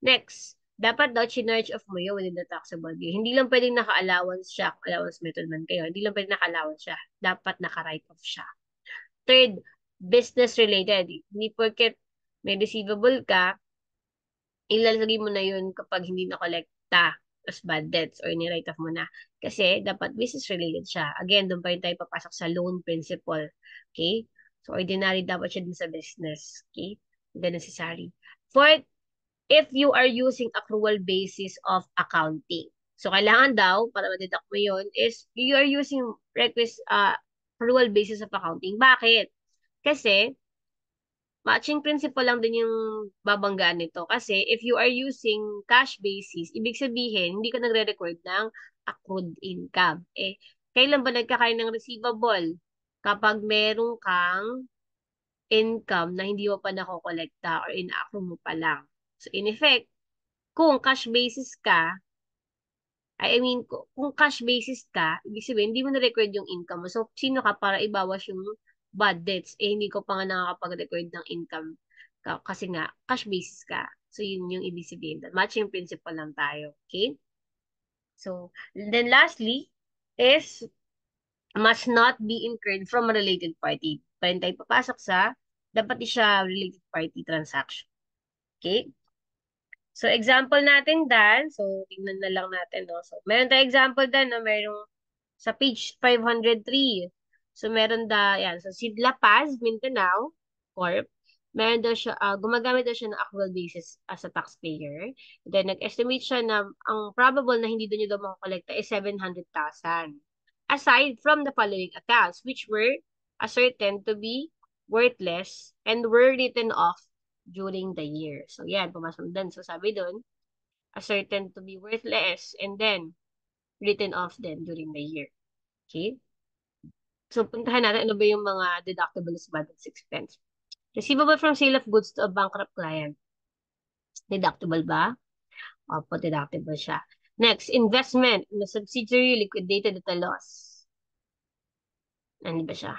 Next, dapat daw chinarge off mo yun within the taxable year. Hindi lang pwedeng naka-allowance siya, allowance method man kayo. Hindi lang pwedeng naka-allowance siya. Dapat naka-write off siya. Third, business related. Hindi porket may receivable ka, ilalagay mo na yun kapag hindi na-collecta as bad debts or ni-write off mo na. Kasi dapat business related siya. Again, doon pa rin tayo papasok sa loan principle. Okay? So, ordinary dapat siya din sa business. Okay? Hindi necessary. Fourth, if you are using accrual basis of accounting. So, kailangan daw, para ma-deduct mo yun, is you are using accrual basis of accounting. Bakit? Kasi, matching principle lang din yung babanggaan nito. Kasi if you are using cash basis, ibig sabihin, hindi ka nagre-record ng accrued income. Eh, kailan ba nagkakaroon ng receivable? Kapag meron kang income na hindi mo pa nakokolekta or ina-accrue mo pa lang. So, in effect, kung cash basis ka, I mean, kung cash basis ka, ibig sabihin, hindi mo na-record yung income mo. So, sino ka para ibawas yung bad debts? Eh, hindi ko pa nga nakakapag-record ng income kasi nga, cash basis ka. So, yun yung ibig sabihin. Matching principle lang tayo. Okay? So, then lastly, is must not be incurred from a related party. Pa rin tayo papasok sa dapat siya related party transaction. Okay? So, example natin dan. So, tingnan na lang natin, no? So, meron tayong example dan, no? Merong sa page 503. So, meron yan. So, si La Paz, Mindanao Corp, meron daw siya, gumagamit daw siya ng accrual basis as a taxpayer. Then, nag-estimate siya na ang probable na hindi doon niya daw makakolekta is 700,000. Aside from the following accounts, which were ascertained to be worthless and were written off during the year. So, yan, pumasok doon. So, sabi doon, ascertained to be worthless and then written off then during the year. Okay? So, puntahan natin ano ba yung mga deductible as bad debts expense. Receivable from sale of goods to a bankrupt client. Deductible ba? Opo, deductible siya. Next, investment in a subsidiary liquidated at a loss. Ano ba siya?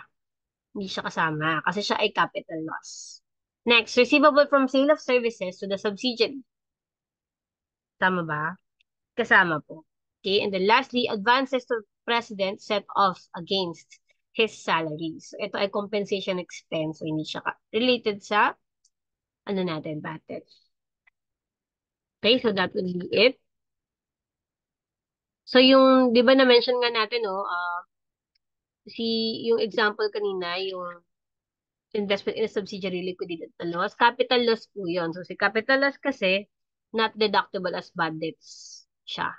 Hindi siya kasama kasi siya ay capital loss. Next, receivable from sale of services to the subsidiary. Tama ba? Kasama po. Okay, and then lastly, advances to president set off against his salary. So, ito ay compensation expense. So, hindi siya related sa, ano natin, batet. Okay, so that would be it. So, yung, di ba na-mention nga natin, no, yung example kanina, yung investment in a subsidiary liquidated na loss, capital loss po yun. So, si capital loss kasi, not deductible as bad debts siya.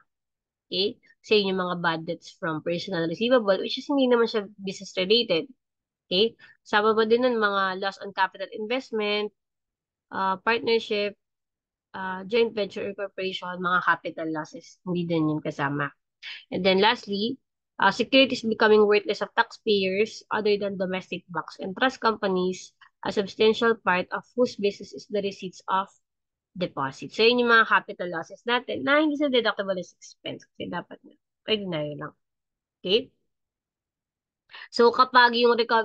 Okay? Kasi yun yung mga bad debts from personal receivable, which is hindi naman siya business related. Okay? Sama ba din nun mga loss on capital investment, partnership, joint venture or corporation, mga capital losses. Hindi din yun kasama. And then lastly, securities becoming worthless of taxpayers other than domestic banks and trust companies, a substantial part of whose business is the receipts of deposits. So, yun yung mga capital losses natin na hindi sa deductible as expense kasi dapat na. Ordinary lang. Okay? So, kapag yung di ba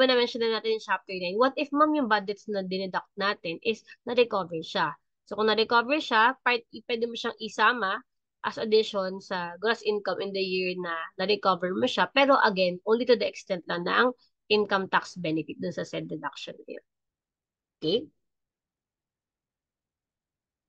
na-mention na natin yung chapter 9, what if ma'am yung budgets na dineduct natin is na-recover siya? So, kung na-recover siya, pwede mo siyang isama as addition sa gross income in the year na na-recover mo siya. Pero again, only to the extent lang na ang income tax benefit dun sa said deduction year. Okay?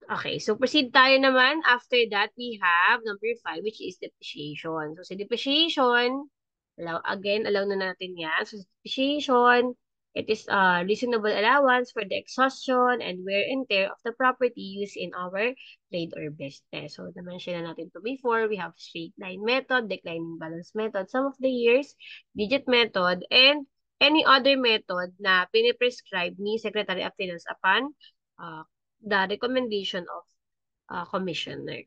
Okay, so proceed tayo naman. After that, we have number 5, which is depreciation. So, sa depreciation, allow na natin yan. So, depreciation, it is a reasonable allowance for the exhaustion and wear and tear of the property used in our trade or business. So, na-mention na natin to before. We have straight line method, declining balance method, some of the years, digit method, and any other method na piniprescribe ni Secretary of Finance upon uh, the recommendation of commissioner.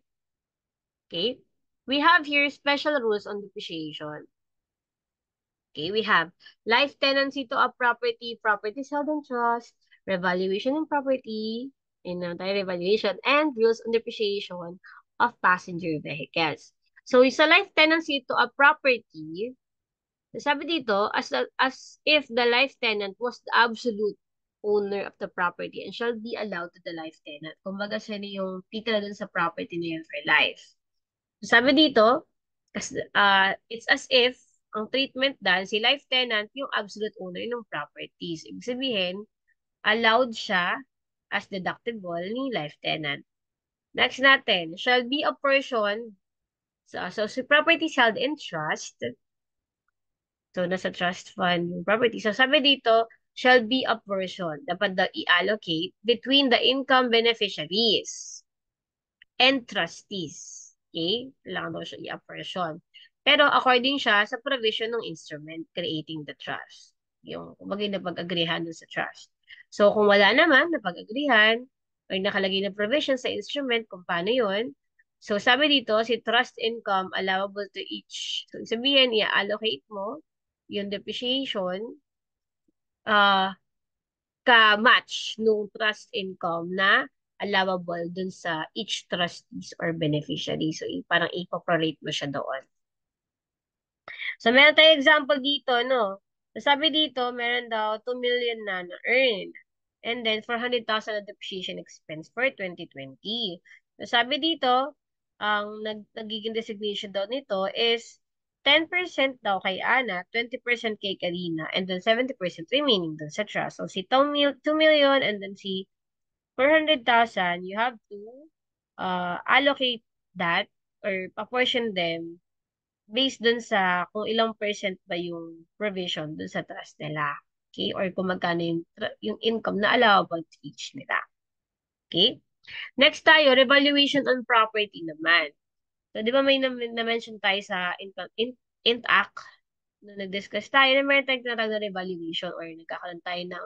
Okay? We have here special rules on depreciation. Okay, we have life tenancy to a property, property held in trust, revaluation in property, revaluation, and rules on depreciation of passenger vehicles. So, sa life tenancy to a property, sabi dito, as if the life tenant was the absolute owner of the property and shall be allowed to the life tenant. Kumbaga siya na yung titira dun sa property na yun for life. Sabi dito, it's as if ang treatment dahil si life tenant yung absolute owner ng properties. Ibig sabihin, allowed siya as deductible ni life tenant. Next natin, shall be a portion. So si property held in trust. So, nasa trust fund yung property. So, sabi dito, shall be a portion. Dapat daw i-allocate between the income beneficiaries and trustees. Okay? Kailangan daw siya i-apportion. Pero according siya sa provision ng instrument creating the trust. Yung kumbaga napag-agreehan dun sa trust. So kung wala naman napag-agreehan or nakalagay na provision sa instrument kung paano yun, so sabi dito, si trust income allowable to each. So sabihin, i-allocate mo yung depreciation ka-match nung trust income na allowable dun sa each trustees or beneficiary. So, parang i-prorate mo siya doon. So, meron tayong example dito, no? So, sabi dito, meron daw 2 million na na-earn. And then, 400,000 na depreciation expense for 2020. So, sabi dito, ang nagiging designation daw nito is 10% daw kay Ana, 20% kay Karina, and then 70% remaining dun sa trust. So, si 2 million and then si 400,000, you have to allocate that or proportion them based dun sa kung ilang percent ba yung provision dun sa trust nila. Okay? Or kung magkano yung income na allowable to each nila. Okay? Next tayo, revaluation on property naman. So, di ba may na-mention tayo sa Int Act na nag-discuss tayo na meron tayong tinatawag na revaluation or nagkakaroon tayo ng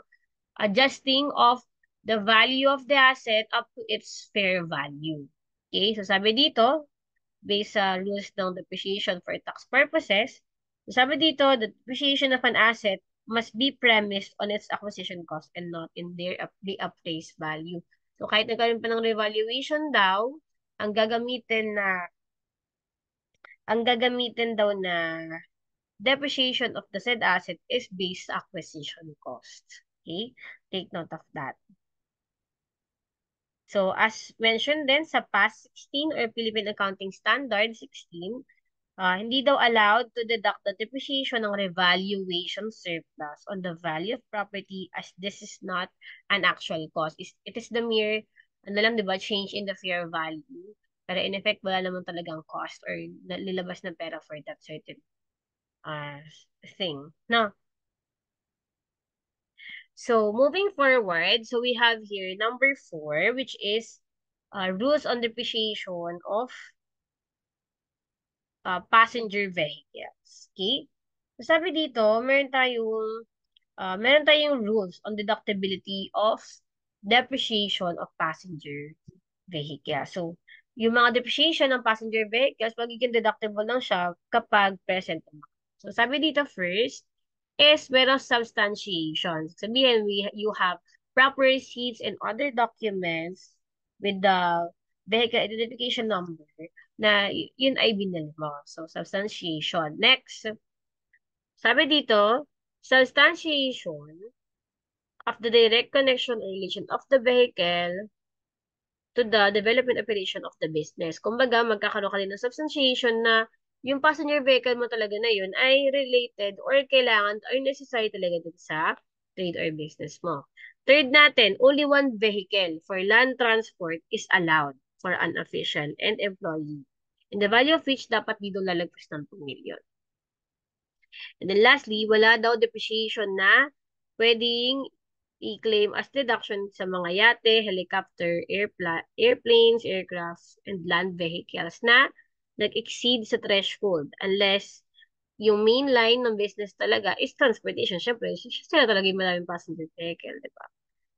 adjusting of the value of the asset up to its fair value. Okay? So, sabi dito, based sa rules ng depreciation for tax purposes, sabi dito, the depreciation of an asset must be premised on its acquisition cost and not in the appraised value. So, kahit nagkaroon pa ng revaluation daw, ang gagamitin daw na depreciation of the said asset is based sa acquisition cost. Okay? Take note of that. So, as mentioned din sa PAS 16 or Philippine Accounting Standard 16, hindi daw allowed to deduct the depreciation ng revaluation surplus on the value of property as this is not an actual cost. It is the mere, ano lang, di ba, change in the fair value. Pero in effect, wala naman talagang cost or nilabas na pera for that certain thing. No. So, moving forward, so we have here number 4, which is rules on depreciation of passenger vehicles. Okay? So, sabi dito, meron tayong rules on deductibility of depreciation of passenger vehicle. So, yung mga depreciation ng passenger vehicles, magiging deductible lang siya kapag present amount. So, sabi dito first, is merong substantiation. Sabihin, you have proper receipts and other documents with the vehicle identification number na yun ay binili mo. So, substantiation. Next, sabi dito, substantiation of the direct connection or relation of the vehicle to the development operation of the business. Kumbaga, magkakaroon ka din ng substantiation na yung passenger vehicle mo talaga na yun ay related or kailangan or necessary talaga dun sa trade or business mo. Third natin, only one vehicle for land transport is allowed for an official and employee. And the value of which dapat dito lalagpas ng 2 million. And then lastly, wala daw depreciation na pwedeng i-claim as deduction sa mga yate, helicopter, airplanes, aircrafts, and land vehicles na nag-exceed sa threshold unless yung main line ng business talaga is transportation. Siyempre, sila talaga yung maraming passenger vehicle, di ba?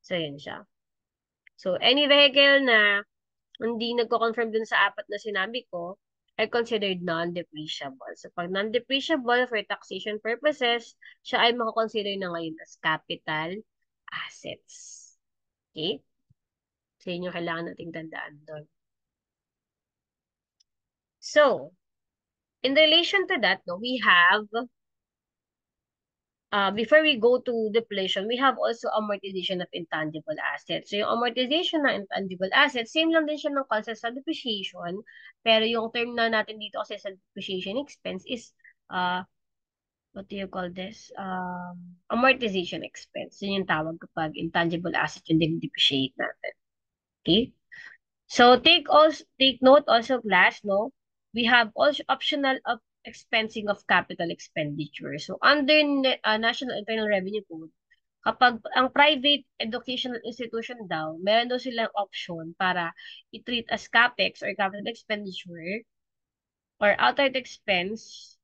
So, yun siya. So, any vehicle na hindi nagko-confirm dun sa apat na sinabi ko, are considered non-depreciable. So, pag non-depreciable for taxation purposes, siya ay makakonsider na ngayon as capital assets. Okay? So, yun yung kailangan nating tandaan doon. So, in relation to that, no, we have, before we go to depletion, we have also amortization of intangible assets. So, yung amortization ng intangible assets, same lang din siya ng concept sa depreciation, pero yung term na natin dito kasi sa depreciation expense is, what do you call this? Amortization expense. Yun yung tawag kapag intangible asset yung din-depreciate natin. Okay? So take note also class, no? We have also optional of expensing of capital expenditure. So under National Internal Revenue Code, kapag ang private educational institution daw, meron daw silang option para i-treat as capex or capital expenditure or outright expense.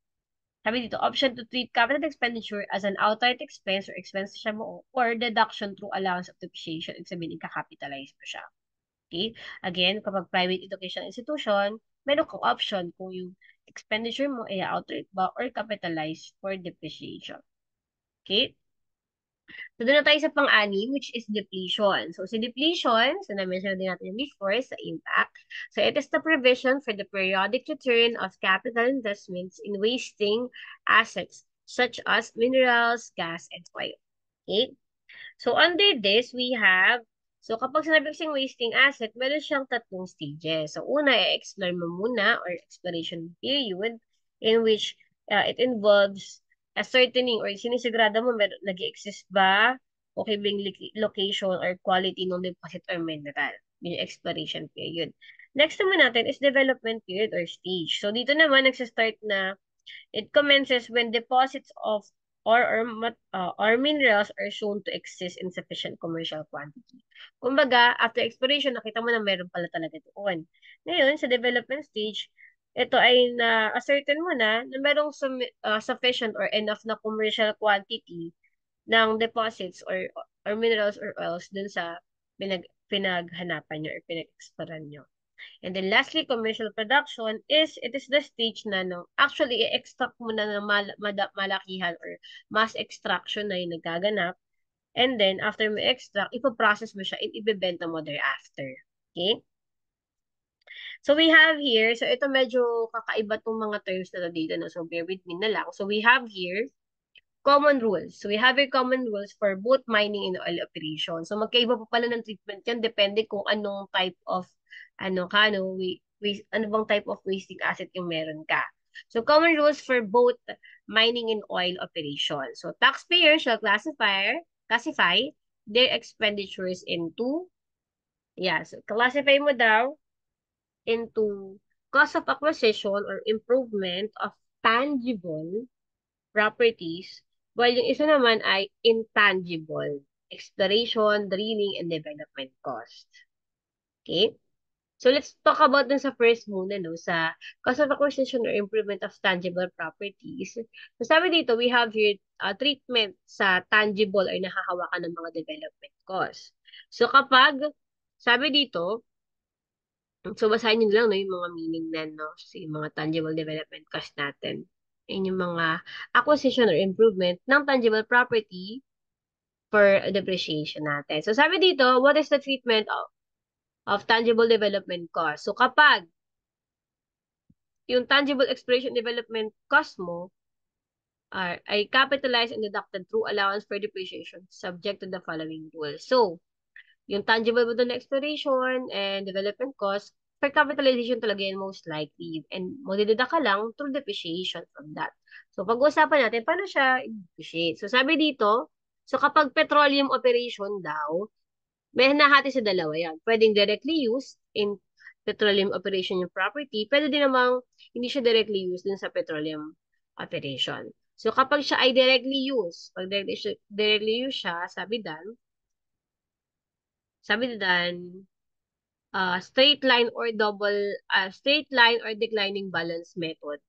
Sabi dito, option to treat capital expenditure as an outright expense or expense siya mo or deduction through allowance of depreciation. Ibig sabihin, ika-capitalize mo siya. Okay? Again, kapag private education institution, meron kang option kung yung expenditure mo ay outright ba or capitalized for depreciation. Okay? So, doon na tayo sa pang-anim, which is depletion. So, si depletion, so na-mention din natin before sa impact. So, it is the provision for the periodic return of capital investments in wasting assets such as minerals, gas, and oil. Okay? So, under this, we have, so kapag sinabi kasing wasting asset, meron siyang tatlong stages. So, una, i-explore mo muna or exploration period in which it involves ascertaining or sinisigurado mo nag-exist ba, okay ba yung location or quality ng deposit or mineral. Yung exploration period. Next naman natin is development period or stage. So, dito naman nagsistart na it commences when deposits of or minerals are shown to exist in sufficient commercial quantity. Kumbaga, after exploration, nakita mo na meron pala talaga doon. Ngayon, sa development stage, ito ay na-ascertain mo na merong sufficient or enough na commercial quantity ng deposits or minerals or oils dun sa pinaghanapan nyo or pinag-exploran nyo. And then lastly, commercial production it is the stage na actually i-extract mo na ng malakihan or mass extraction na yung nagaganap. And then after mo extract, ipoprocess mo siya and ibebenta mo thereafter. Okay? So we have here, so ito medyo kakaiba tong mga terms na to dito, no? So bear with me na lang. So we have here common rules. So we have here common rules for both mining and oil operation. So magkaiba pa pala ng treatment yan, depende kung anong type of, ano bang type of wasting asset yung meron ka. So common rules for both mining and oil operation. So taxpayers shall classify their expenditures into, so classify mo daw into cost of acquisition or improvement of tangible properties, while yung isa naman ay intangible, exploration, drilling, and development cost. Okay? So let's talk about dun sa first muna, no, sa cost of acquisition or improvement of tangible properties. So sabi dito, we have here treatment sa tangible or nahahawakan ng mga development cost. So kapag, sabi dito, so, basahin nyo lang, no, yung mga meaning na, no, so, yung mga tangible development cost natin. Yun yung mga acquisition or improvement ng tangible property for depreciation natin. So, sabi dito, what is the treatment of tangible development cost? So, kapag yung tangible exploration development cost mo ay capitalized and deducted through allowance for depreciation subject to the following rules. So, yung tangible mo doon na exploration and development cost, for capitalization talaga yan most likely. And magdidida ka lang through depreciation from that. So, pag-uusapan natin, paano siya i-depreciate? So, sabi dito, so kapag petroleum operation daw, may nahati sa dalawa yan. Pwedeng directly used in petroleum operation yung property, pwede din namang hindi siya directly used din sa petroleum operation. So, kapag siya ay directly used, pag directly used siya, sabi dan, straight line or declining balance method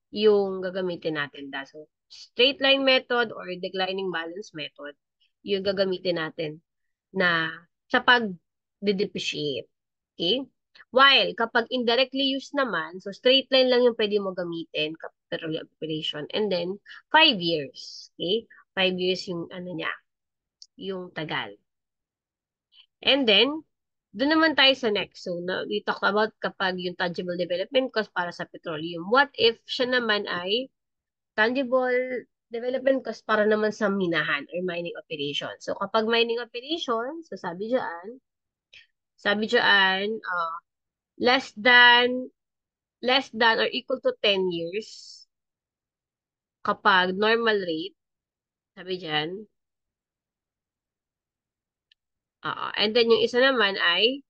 yung gagamitin natin. So, straight line method or declining balance method yung gagamitin natin na sa pag-depreciate. Okay? While, kapag indirectly used naman, so straight line lang yung pwede mo gamitin kapag petroleum operation. And then, 5 years. Okay? 5 years yung yung tagal. And then, doon naman tayo sa next. So, we talked about kapag yung tangible development cost para sa petroleum. What if siya naman ay tangible development cost para naman sa minahan or mining operation? So, kapag mining operation, so sabi dyan, less than or equal to 10 years kapag normal rate, sabi dyan, and then yung isa naman ay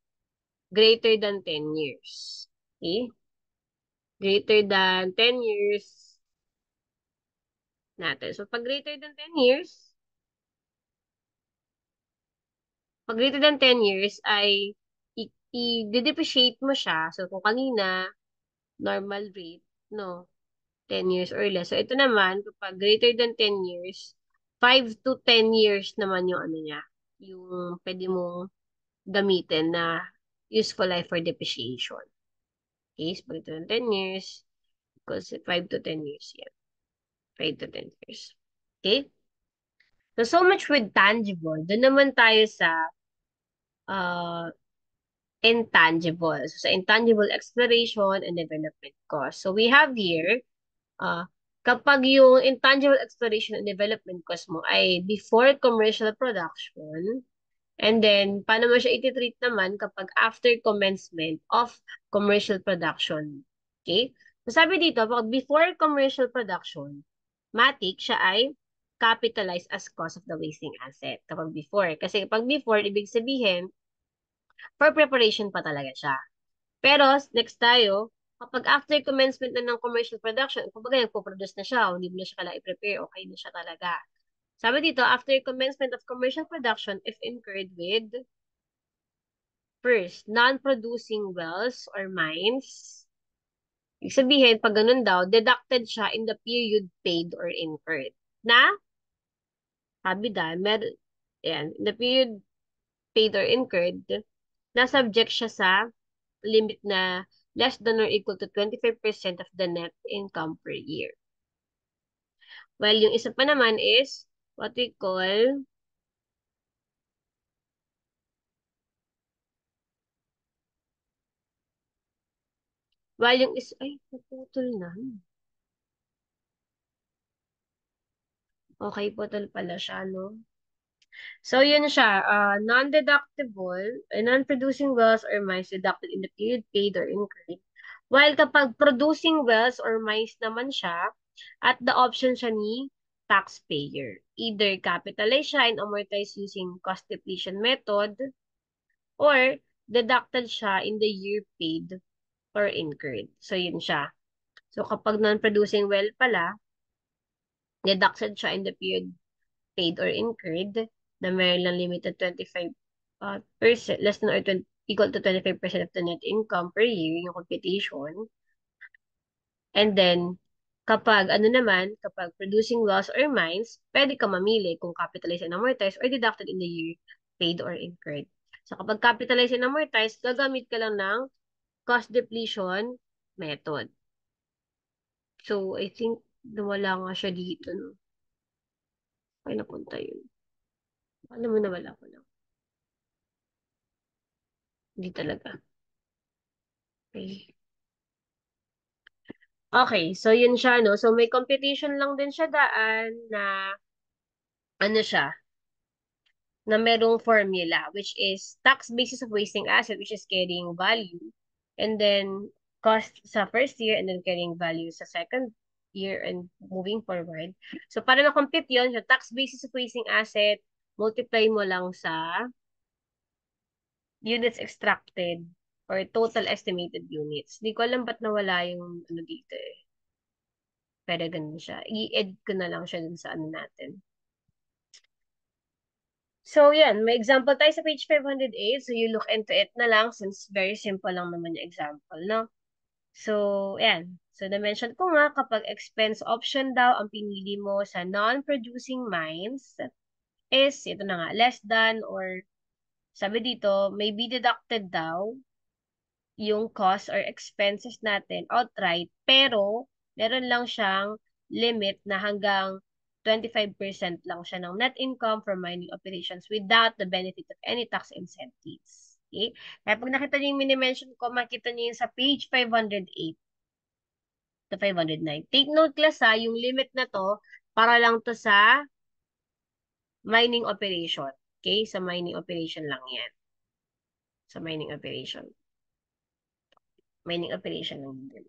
greater than 10 years. Okay? Greater than 10 years natin. So, pag greater than 10 years ay i-depreciate mo siya. So, kung kanina, normal rate, no, 10 years or less. So, ito naman, kapag greater than 10 years, 5 to 10 years naman yung niya, yung pwede mong gamitin na useful life for depreciation. Okay, so greater than 10 years, equals 5 to 10 years yan. 5 to 10 years. Okay? So much with tangible. Doon naman tayo sa uh, intangible. So, sa intangible exploration and development cost. So, we have here, uh, kapag yung intangible exploration and development cost mo ay before commercial production, and then, paano mo siya iti-treat naman kapag after commencement of commercial production. Okay? So, sabi dito, pag before commercial production, matic, siya ay capitalized as cost of the wasting asset. Kapag before. Kasi pag before, ibig sabihin, for preparation pa talaga siya. Pero, next tayo, kapag after commencement na ng commercial production, kumbaga nagpo-produce na siya, o hindi mo na siya kailangan i-prepare, okay na siya talaga. Sabi dito, after commencement of commercial production, if incurred with, first, non-producing wells or mines, ibig sabihin, pag ganun daw, deducted siya in the period paid or incurred. Na, sabi dahil, in the period paid or incurred, na subject siya sa limit na less than or equal to 25% of the net income per year. Well, yung isa pa naman is what we call While yung ay, naputol na. Okay, putol pala siya, no? So, yun siya. Non-deductible, non-producing wells or mines deducted in the period paid or incurred. While kapag producing wells or mines naman siya, at the option siya ni taxpayer. Either capitalize siya and amortize using cost depletion method, or deducted siya in the year paid or incurred. So, yun siya. So, kapag non-producing well pala, deducted siya in the period paid or incurred na meron lang limited 25 percent, less than or 20, equal to 25% of the net income per year, yung computation. And then, kapag ano naman, kapag producing wells or mines, pwede ka mamili kung capitalized and amortized or deducted in the year paid or incurred. So, kapag capitalized and amortized, gagamit ka lang ng cost depletion method. So, I think nawala nga siya dito, no? Ay, napunta yun. Alam mo, nawala ko lang. Hindi talaga. Okay. Okay, so yun siya, no? So may competition lang din siya daan na ano siya, na merong formula, which is tax basis of wasting asset, which is carrying value, and then cost sa first year, and then carrying value sa second year, and moving forward. So para na-compute yun, sa tax basis of wasting asset, multiply mo lang sa units extracted or total estimated units. Hindi ko alam ba't nawala yung ano dito eh. Pero ganun siya. I-edit ko na lang siya dun sa ano natin. So, yan. May example tayo sa page 508. So, you look into it na lang since very simple lang naman yung example, no? So, yan. So, na-mention ko nga kapag expense option daw ang pinili mo sa non-producing mines is, ito na nga, less than or sabi dito, may be deducted daw yung cost or expenses natin outright, pero meron lang siyang limit na hanggang 25% lang siya ng net income from mining operations without the benefit of any tax incentives. Okay? Kaya pag nakita niyo yung mini-mention ko, makita niyo yun sa page 508 to 509. Take note class ha, yung limit na to, para lang to sa mining operation. Okay? Sa mining operation lang yan. Sa mining operation. Mining operation lang din.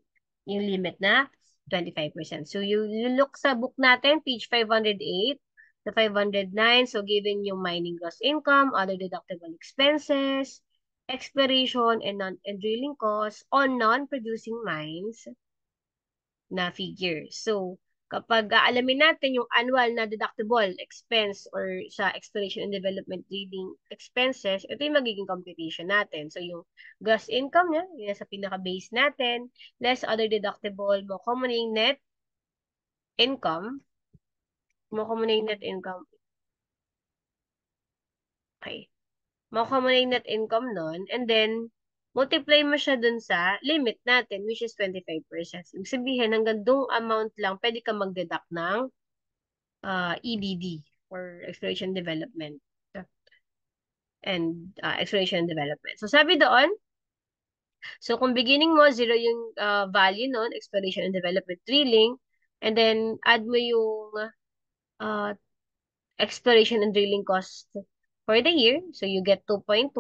Yung limit na 25%. So, you look sa book natin, page 508 to 509. So, given yung mining gross income, other deductible expenses, exploration, and drilling costs on non-producing mines na figure. So, kapag aalamin natin yung annual na deductible expense or sa exploration and development drilling expenses, ito yung magiging computation natin. So, yung gross income niya, yun sa pinaka-base natin, less other deductible, mo common yung net income, mo common yung net income, okay, mo common yung net income nun, and then, multiply mo siya dun sa limit natin, which is 25%. Ibig sabihin, hanggang dong amount lang, pwede ka mag-deduct ng EDD or Exploration Development and Exploration and Development. So sabi doon, so kung beginning mo, zero yung value nun, Exploration and Development Drilling, and then add mo yung uh, Exploration and Drilling cost for the year, so you get 2.1,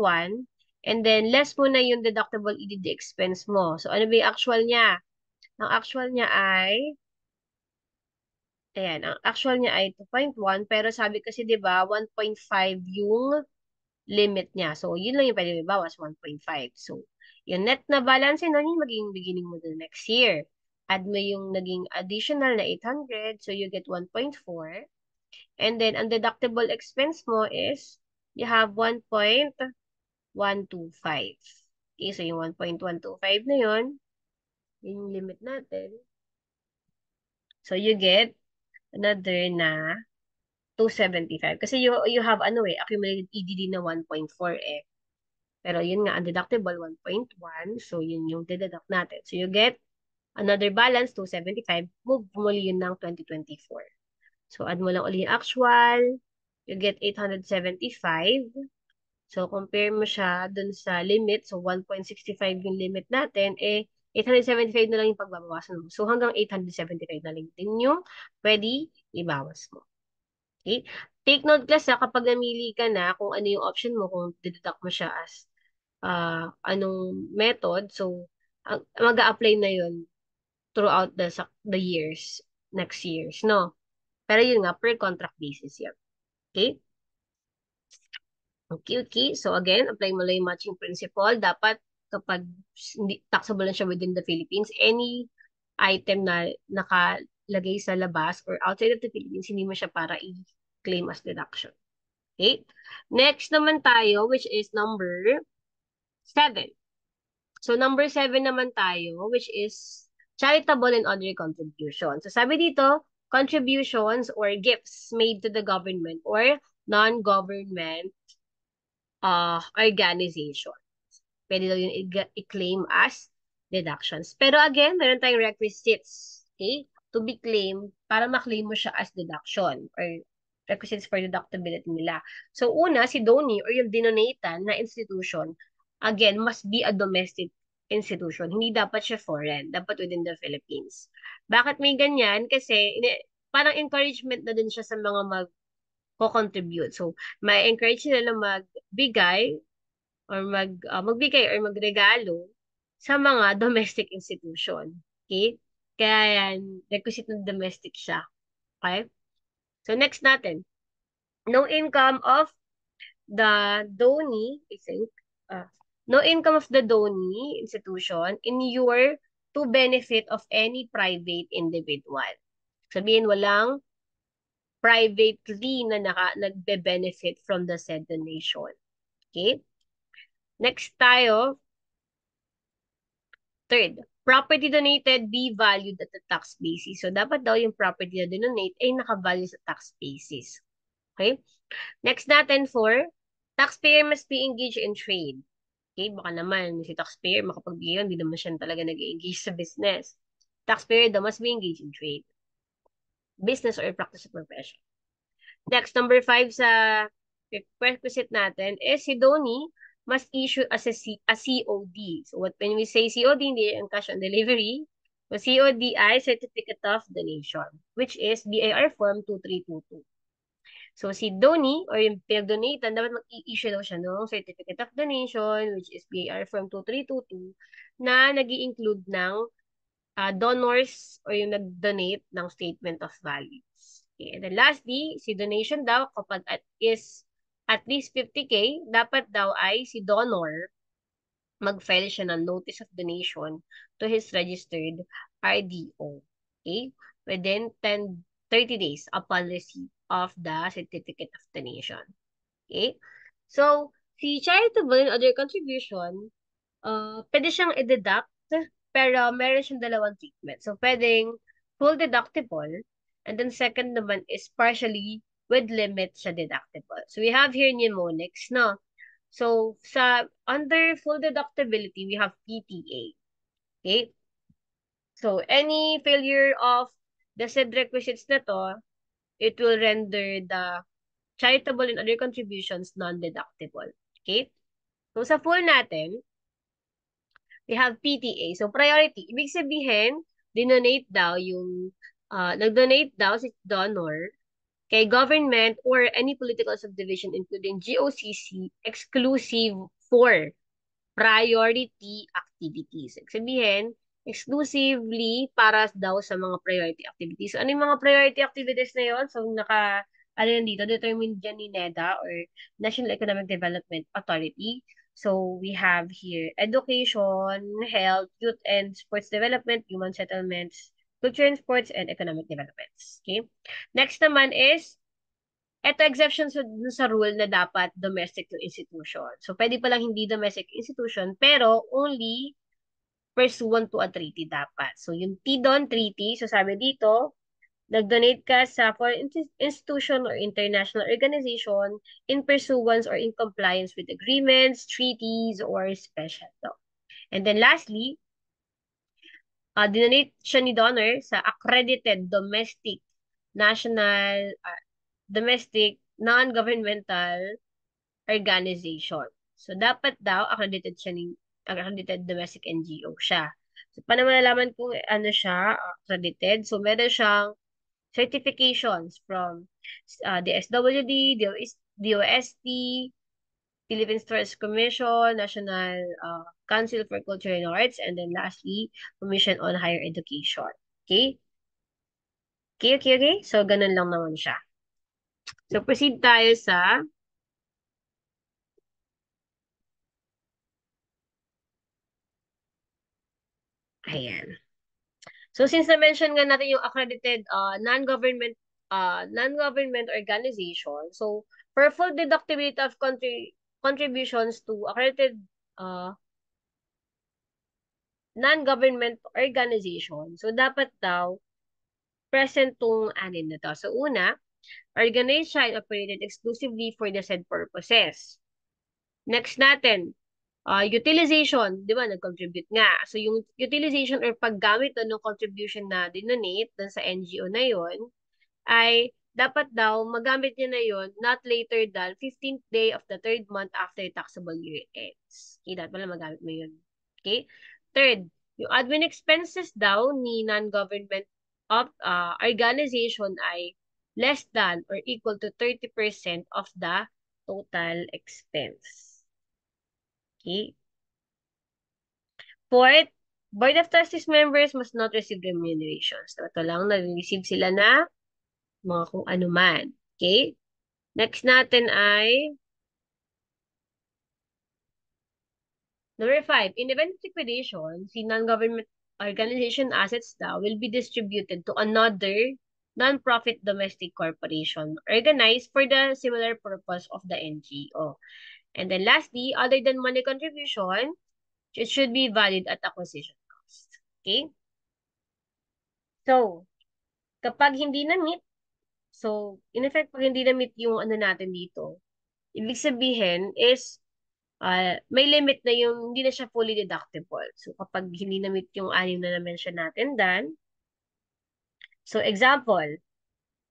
and then less mo na yung deductible EDD expense mo. So ano ba yung actual niya? Ang actual niya ay ayan, ang actual niya ay 2.1, pero sabi kasi 'di ba 1.5 yung limit niya. So, yun lang yung pwede ibawas, 1.5. So, yung net na balance nun, yung magiging beginning mo the next year. Add mo yung naging additional na 800, so you get 1.4. And then, ang deductible expense mo is, you have 1.125. Okay, so yung 1.125 na yun, yun yung limit natin. So, you get another na 275. Kasi you have ano eh, accumulated EDD na 1.4 eh. Pero yun nga, ang deductible, 1.1. So, yun yung deduct natin. So, you get another balance, 275. Move muli yun ng 2024. So, add mo lang ulit yung actual. You get 875. So, compare mo siya dun sa limit. So, 1.65 yung limit natin. Eh, 875 na lang yung pagbabawasan mo. So, hanggang 875 na lang din yung pwede ibawas mo. Okay? Take note class kapag namili ka na kung ano yung option mo, kung dideduct mo siya as anong method, so mag-a-apply na yun throughout the years, next years, no? Pero yun nga, per contract basis yan. Okay? Okay, okay. So again, apply mo lang yung matching principle. Dapat kapag taxable na siya within the Philippines, any item na nakalagay sa labas or outside of the Philippines, hindi mo siya para i-claim as deduction. Okay? Next naman tayo, which is number 7. So number 7 naman tayo, which is charitable and other contributions. So sabi dito, contributions or gifts made to the government or non-government organization. Pwede daw yun i-claim as deductions. Pero again, meron tayong requisites, okay, to be claimed para ma-claim mo siya as deduction or requisites for deductibility nila. So una, si donee or yung dinonatan na institution, again, must be a domestic institution. Hindi dapat siya foreign. Dapat within the Philippines. Bakit may ganyan? Kasi parang encouragement na din siya sa mga mag-contribute. So, may encourage nila na magbigay or magbigay or magregalo sa mga domestic institution. Okay? Kaya yan, requisite ng domestic siya. Okay? So, next natin. No income of the donee, I think, no income of the donee institution in your to benefit of any private individual. Sabihin, walang privately na nagbe-benefit from the said donation. Okay? Next tayo, third, property donated be valued at the tax basis. So, dapat daw yung property na dinonate ay nakavalue sa tax basis. Okay? Next natin for, taxpayer must be engaged in trade. Okay? Baka naman, si taxpayer makapagbigay yun, hindi naman siya talaga nag-engage sa business. Taxpayer daw must be engaged in trade. Business or practice of profession. Next, number 5 sa prerequisite natin is si donee must issue as a COD. So when we say COD, hindi yung cash on delivery. So COD ay Certificate of Donation, which is BIR Form 2322. So si donee or yung pinag-donate, dapat mag-i-issue daw siya ng Certificate of Donation, which is BIR Form 2322, na nag-i-include ng donors or yung nag-donate ng statement of values. Okay. And then lastly, si donation daw kapag is at least 50K, dapat daw ay si donor mag-file siya ng notice of donation to his registered RDO. Okay? Within 30 days upon receipt of the certificate of donation. Okay? So, si charitable and other contribution, pwede siyang i-deduct, pero meron siyang dalawang treatment. So, pwedeng full deductible, and then second naman is partially with limit siya deductible. So, we have here mnemonics, no? So, under full deductibility, we have PTA. Okay? So, any failure of the said requisites na to, it will render the charitable and other contributions non-deductible. Okay? So, sa full natin, we have PTA. So, priority. Ibig sabihin, dinonate daw yung, nag-donate daw si donor kay government or any political subdivision including GOCC exclusive for priority activities. Ibig sabihin, exclusively para daw sa mga priority activities. So, ano yung mga priority activities na yun? So, ano yun dito, determined dyan ni NEDA or National Economic Development Authority. So, we have here education, health, youth and sports development, human settlements, culture and sports, and economic developments. Okay? Next naman is, eto exception sa rule na dapat domestic to institution. So, pwede palang hindi domestic institution, pero only pursuant to a treaty dapat. So, yung TDON treaty, so sabi dito, nag-donate ka sa foreign institution or international organization in pursuance or in compliance with agreements, treaties, or special law. And then lastly, dinonate siya ni donor sa accredited domestic non-governmental organization. So, dapat daw accredited domestic NGO siya. So, paano malalaman kung ano siya, accredited? So, meron siyang certifications from DSWD, DOST, Philippine Tourist Commission, National Council for Culture and Arts, and then lastly, Commission on Higher Education. Okay? Okay, okay, okay? So, ganun lang naman siya. So, proceed tayo sa, ayan. So, since na-mention nga natin yung accredited non-government organization, so, for full deductibility of contributions to accredited uh, non-government organization, so, dapat daw present tong anin na to. So, una, organized and operated exclusively for the said purposes. Next natin, utilization, di ba, nag-contribute nga. So, yung utilization or paggamit ng contribution na dinonate dun sa NGO na yon ay dapat daw magamit niya na yon not later than 15th day of the third month after taxable year ends. Okay, dapat pala magamit mo yun. Okay? Third, yung admin expenses daw ni non-government organization ay less than or equal to 30% of the total expense. Okay? Fourth, Board of Trustees members must not receive remunerations. So, ito lang, nag-receive sila na mga kung ano man. Okay? Next natin ay number 5. In event of liquidation, si non-government organization assets daw will be distributed to another non-profit domestic corporation organized for the similar purpose of the NGO. And then lastly, other than money contribution, it should be valid at acquisition cost. Okay? So, kapag hindi na-meet, so, in effect, pag hindi na-meet yung ano natin dito, ibig sabihin is, may limit na yung hindi na siya fully deductible. So, kapag hindi na-meet yung anim na na-mention natin, then, so, example,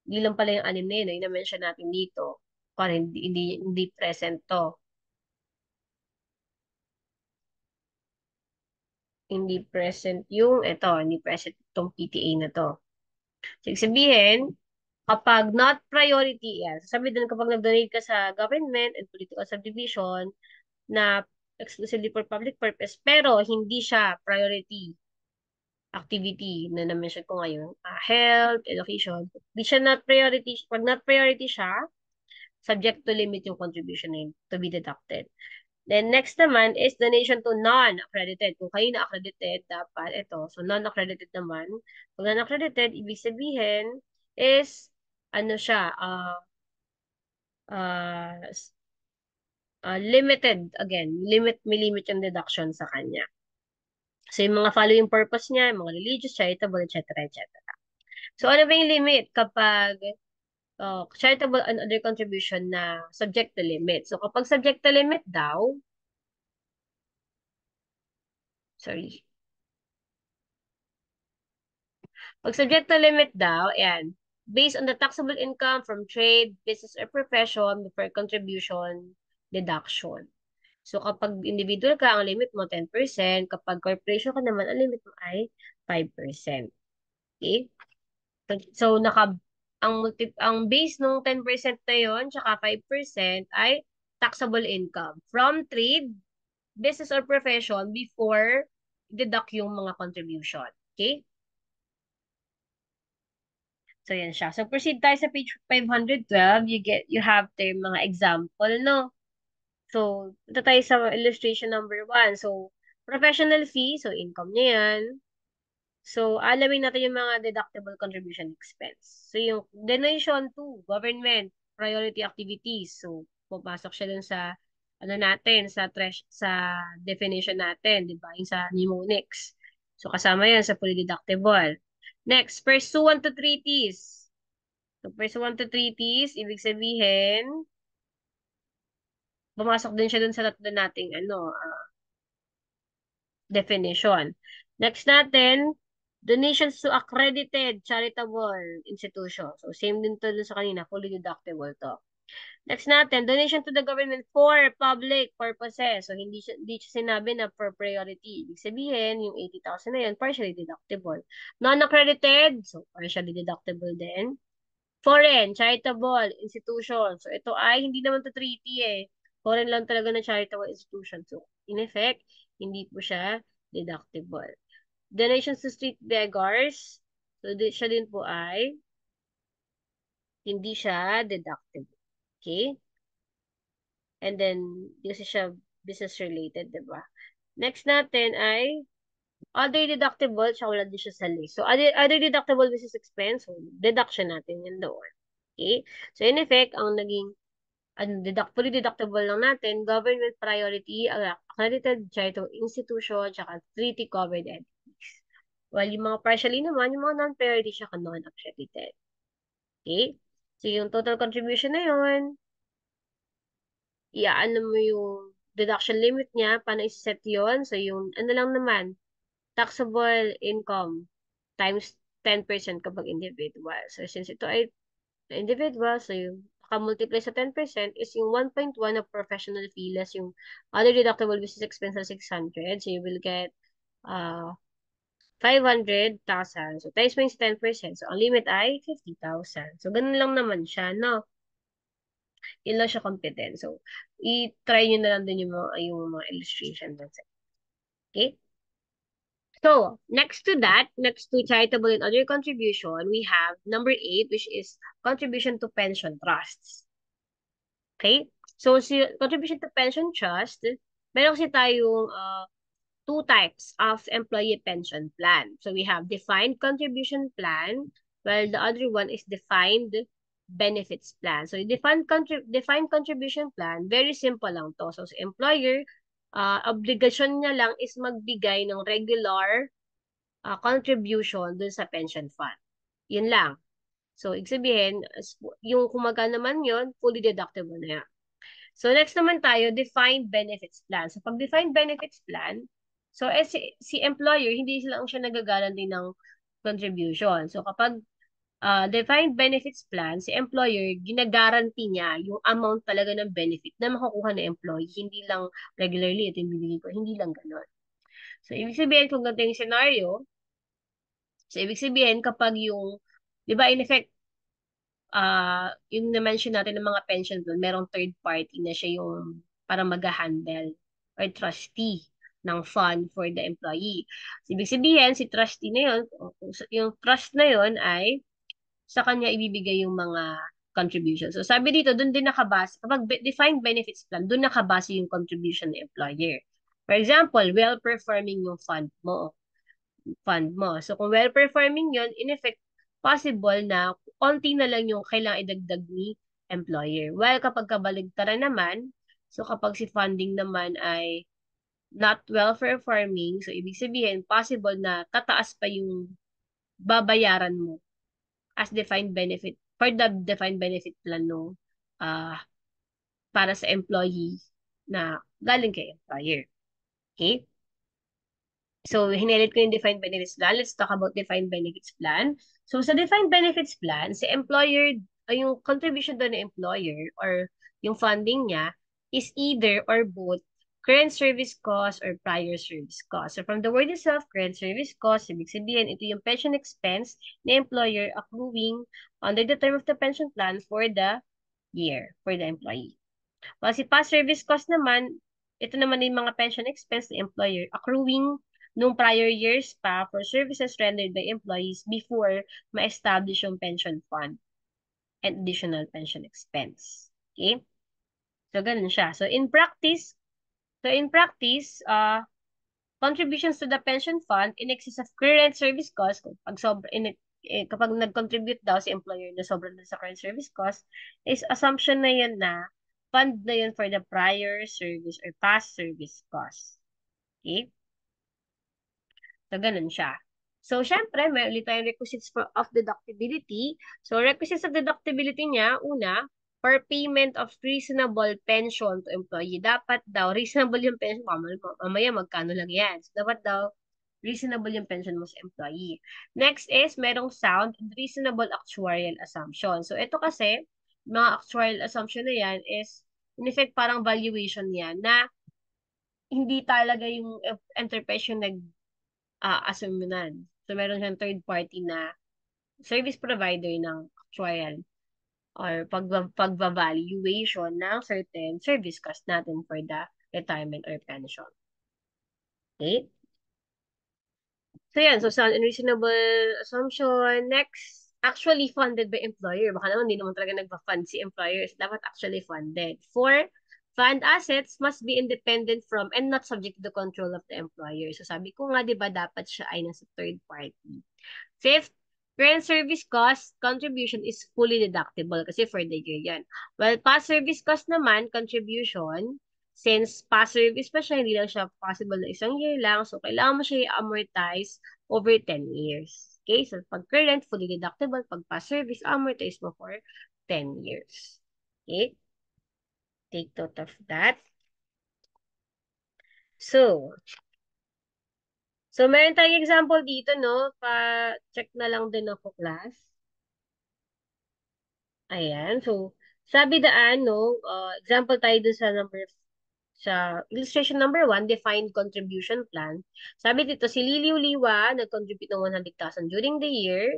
hindi lang pala yung anim na yun, yung na-mention natin dito, or hindi present to. Hindi present hindi present itong PTA na to. So, ibig sabihin, kapag not priority yan, sabi din kapag nag-donate ka sa government and political subdivision na exclusively for public purpose, pero hindi siya priority activity na na-mention ko ngayon, health, education, hindi siya not priority, pag not priority siya, subject to limit yung contribution na yun to be deducted. Then next naman is donation to non-accredited. Kung kayo na-accredited, dapat ito. So non-accredited naman. Kung non-accredited, ibig sabihin is ano siya, uh, limited again, may limit yung deduction sa kanya. So yung mga following purpose niya, yung mga religious, charitable, etc., etc. So ano ba yung limit kapag charitable and other contribution na subject to limit? So kapag subject to limit daw, sorry, pag subject to limit daw, ayan, based on the taxable income from trade, business, or profession before contribution deduction. So, kapag individual ka, ang limit mo 10%. Kapag corporation ka naman, ang limit mo ay 5%. Okay? So, ang base nung 10% na yon tsaka 5% ay taxable income from trade, business, or profession before deduct yung mga contribution. Okay? So, yan siya. So, proceed tayo sa page 512. You have the mga example, no? So, ito tayo sa illustration number 1. So, professional fee. So, income niya yan. So, alamin natin yung mga deductible contribution expense. So, yung donation to government priority activities. So, pupasok siya dun sa ano natin, sa definition natin, di ba? Yung sa mnemonics. So, kasama yan sa fully deductible. Next, pursuant to treaties. So, pursuant to treaties, ibig sabihin, pumasok din siya dun sa tatlo nating definition. Next natin, donations to accredited charitable institution. So, same din to dun sa kanina, fully deductible to. Next natin, donation to the government for public purposes. So, hindi siya sinabi na for priority. Ibig sabihin, yung 80,000 na yun, partially deductible. Non-accredited, so partially deductible din. Foreign, charitable institution. So, ito ay hindi naman to treaty eh. Foreign lang talaga na charitable institution. So, in effect, hindi po siya deductible. Donations to street beggars. So, siya din po ay hindi siya deductible. Okay? And then, kasi siya business related, di ba? Next natin ay other deductible, tsaka wala din siya sa list. So, other deductible business expense, so deduction natin yun doon. Okay? So, in effect, ang naging fully deductible lang natin, government priority, accredited charitable institution, tsaka treaty covered entities. While yung mga partially naman, yung mga non-priority siya non-accredited. Okay? So, yung total contribution na yun, iaano mo yung deduction limit niya, paano i-set yun? So, yung ano lang naman, taxable income times 10% kapag individual. So, since ito ay individual, so yung multiply sa 10% is yung 1.1 of professional fee less yung other deductible business expense na 600. So, you will get 500,000. So, times mo yung 10%. So, ang limit ay 50,000. So, ganun lang naman siya, no? Yun lang siya competent. So, i-try nyo na lang din yung mga illustration dun. Okay? So, next to that, next to charitable and other contribution, we have number 8, which is contribution to pension trusts. Okay? So, contribution to pension trust, meron kasi tayong two types of employee pension plan. So, we have defined contribution plan, while the other one is defined benefits plan. So, defined contribution plan, very simple lang to. So, sa employer, obligasyon niya lang is magbigay ng regular contribution dun sa pension fund. Yun lang. So, ibig sabihin, yung kumaga naman yun, fully deductible na yan. So, next naman tayo, defined benefits plan. So, pag defined benefits plan, so, si employer, hindi lang siya nagagaranti ng contribution. So, kapag defined benefits plan, si employer, ginagaranti niya yung amount talaga ng benefit na makukuha ng employee. Hindi lang regularly, ito yung bibigay ko. Hindi lang ganun. So, ibig sabihin, kung ganito yung scenario, so, ibig sabihin, kapag yung, di ba, in effect, yung na-mention natin ng mga pension doon, merong third party na siya yung para mag-handle or trustee ng fund for the employee. So, ibig sabihin, si trustee na yun, yung trust na yun ay sa kanya ibibigay yung mga contribution. So, sabi dito, doon din nakabase, kapag defined benefits plan, doon nakabase yung contribution ng employer. For example, well-performing yung fund mo. So, kung well-performing yun, in effect, possible na konti na lang yung kailangang idagdag ni employer. While kapag kabaligtaran naman, so kapag si funding naman ay not well-performing, so ibig sabihin, possible na tataas pa yung babayaran mo as defined benefit, for the defined benefit plan no, uh, para sa employee na galing kay employer. Okay? So, hinilit ko yung defined benefits plan. Let's talk about defined benefits plan. So, sa defined benefits plan, si employer, ay yung contribution doon ng employer or yung funding niya is either or both current service cost or prior service cost. So, from the word itself, current service cost, ibig sabihin, ito yung pension expense na employer accruing under the term of the pension plan for the year for the employee. While past service cost naman, ito naman yung mga pension expense ng employer accruing nung prior years pa for services rendered by employees before ma-establish yung pension fund and additional pension expense. Okay? So, ganun siya. So in practice, contributions to the pension fund in excess of current service cost, kapag nag-contribute daw si employer na sobrang sa current service cost, is assumption na yun na fund na yun for the prior service or past service cost. Okay? So, ganun siya. So, syempre, may ulit tayong requisites of deductibility. So, requisites of deductibility niya, una, for payment of reasonable pension to employee. Dapat daw, reasonable yung pension. Mamaya, magkano lang yan. So, dapat daw, reasonable yung pension mo sa employee. Next is, merong sound and reasonable actuarial assumption. So, ito kasi, mga actual assumption na yan is, in effect, parang valuation yan na hindi talaga yung enterprise yung nag-assume nun. So, meron siyang third party na service provider ng actuarial or pagva-valuation ng certain service cost natin for the retirement or pension. Okay? So, yan. So, sound and reasonable assumption. Next, actually funded by employer. Baka naman, hindi naman talaga nagpa-fund si employers. Dapat actually funded. Four, fund assets must be independent from and not subject to the control of the employer. So, sabi ko nga, di ba, dapat siya ay nasa third party. Fifth, current service cost contribution is fully deductible kasi for the year yan. While past service cost naman, contribution, since past service pa siya, hindi lang siya possible na isang year lang, so kailangan mo siya i-amortize over 10 years. Okay? So, pag current, fully deductible. Pag past service, amortize mo for 10 years. Okay? Take note of that. So meron tayong example dito, no? Pa-check na lang din ako, class. Ayan. So, sabi daan, no? Example tayo dun sa illustration number 1, defined contribution plan. Sabi dito, si Liliw Liwa nag-contribute ng 100,000 during the year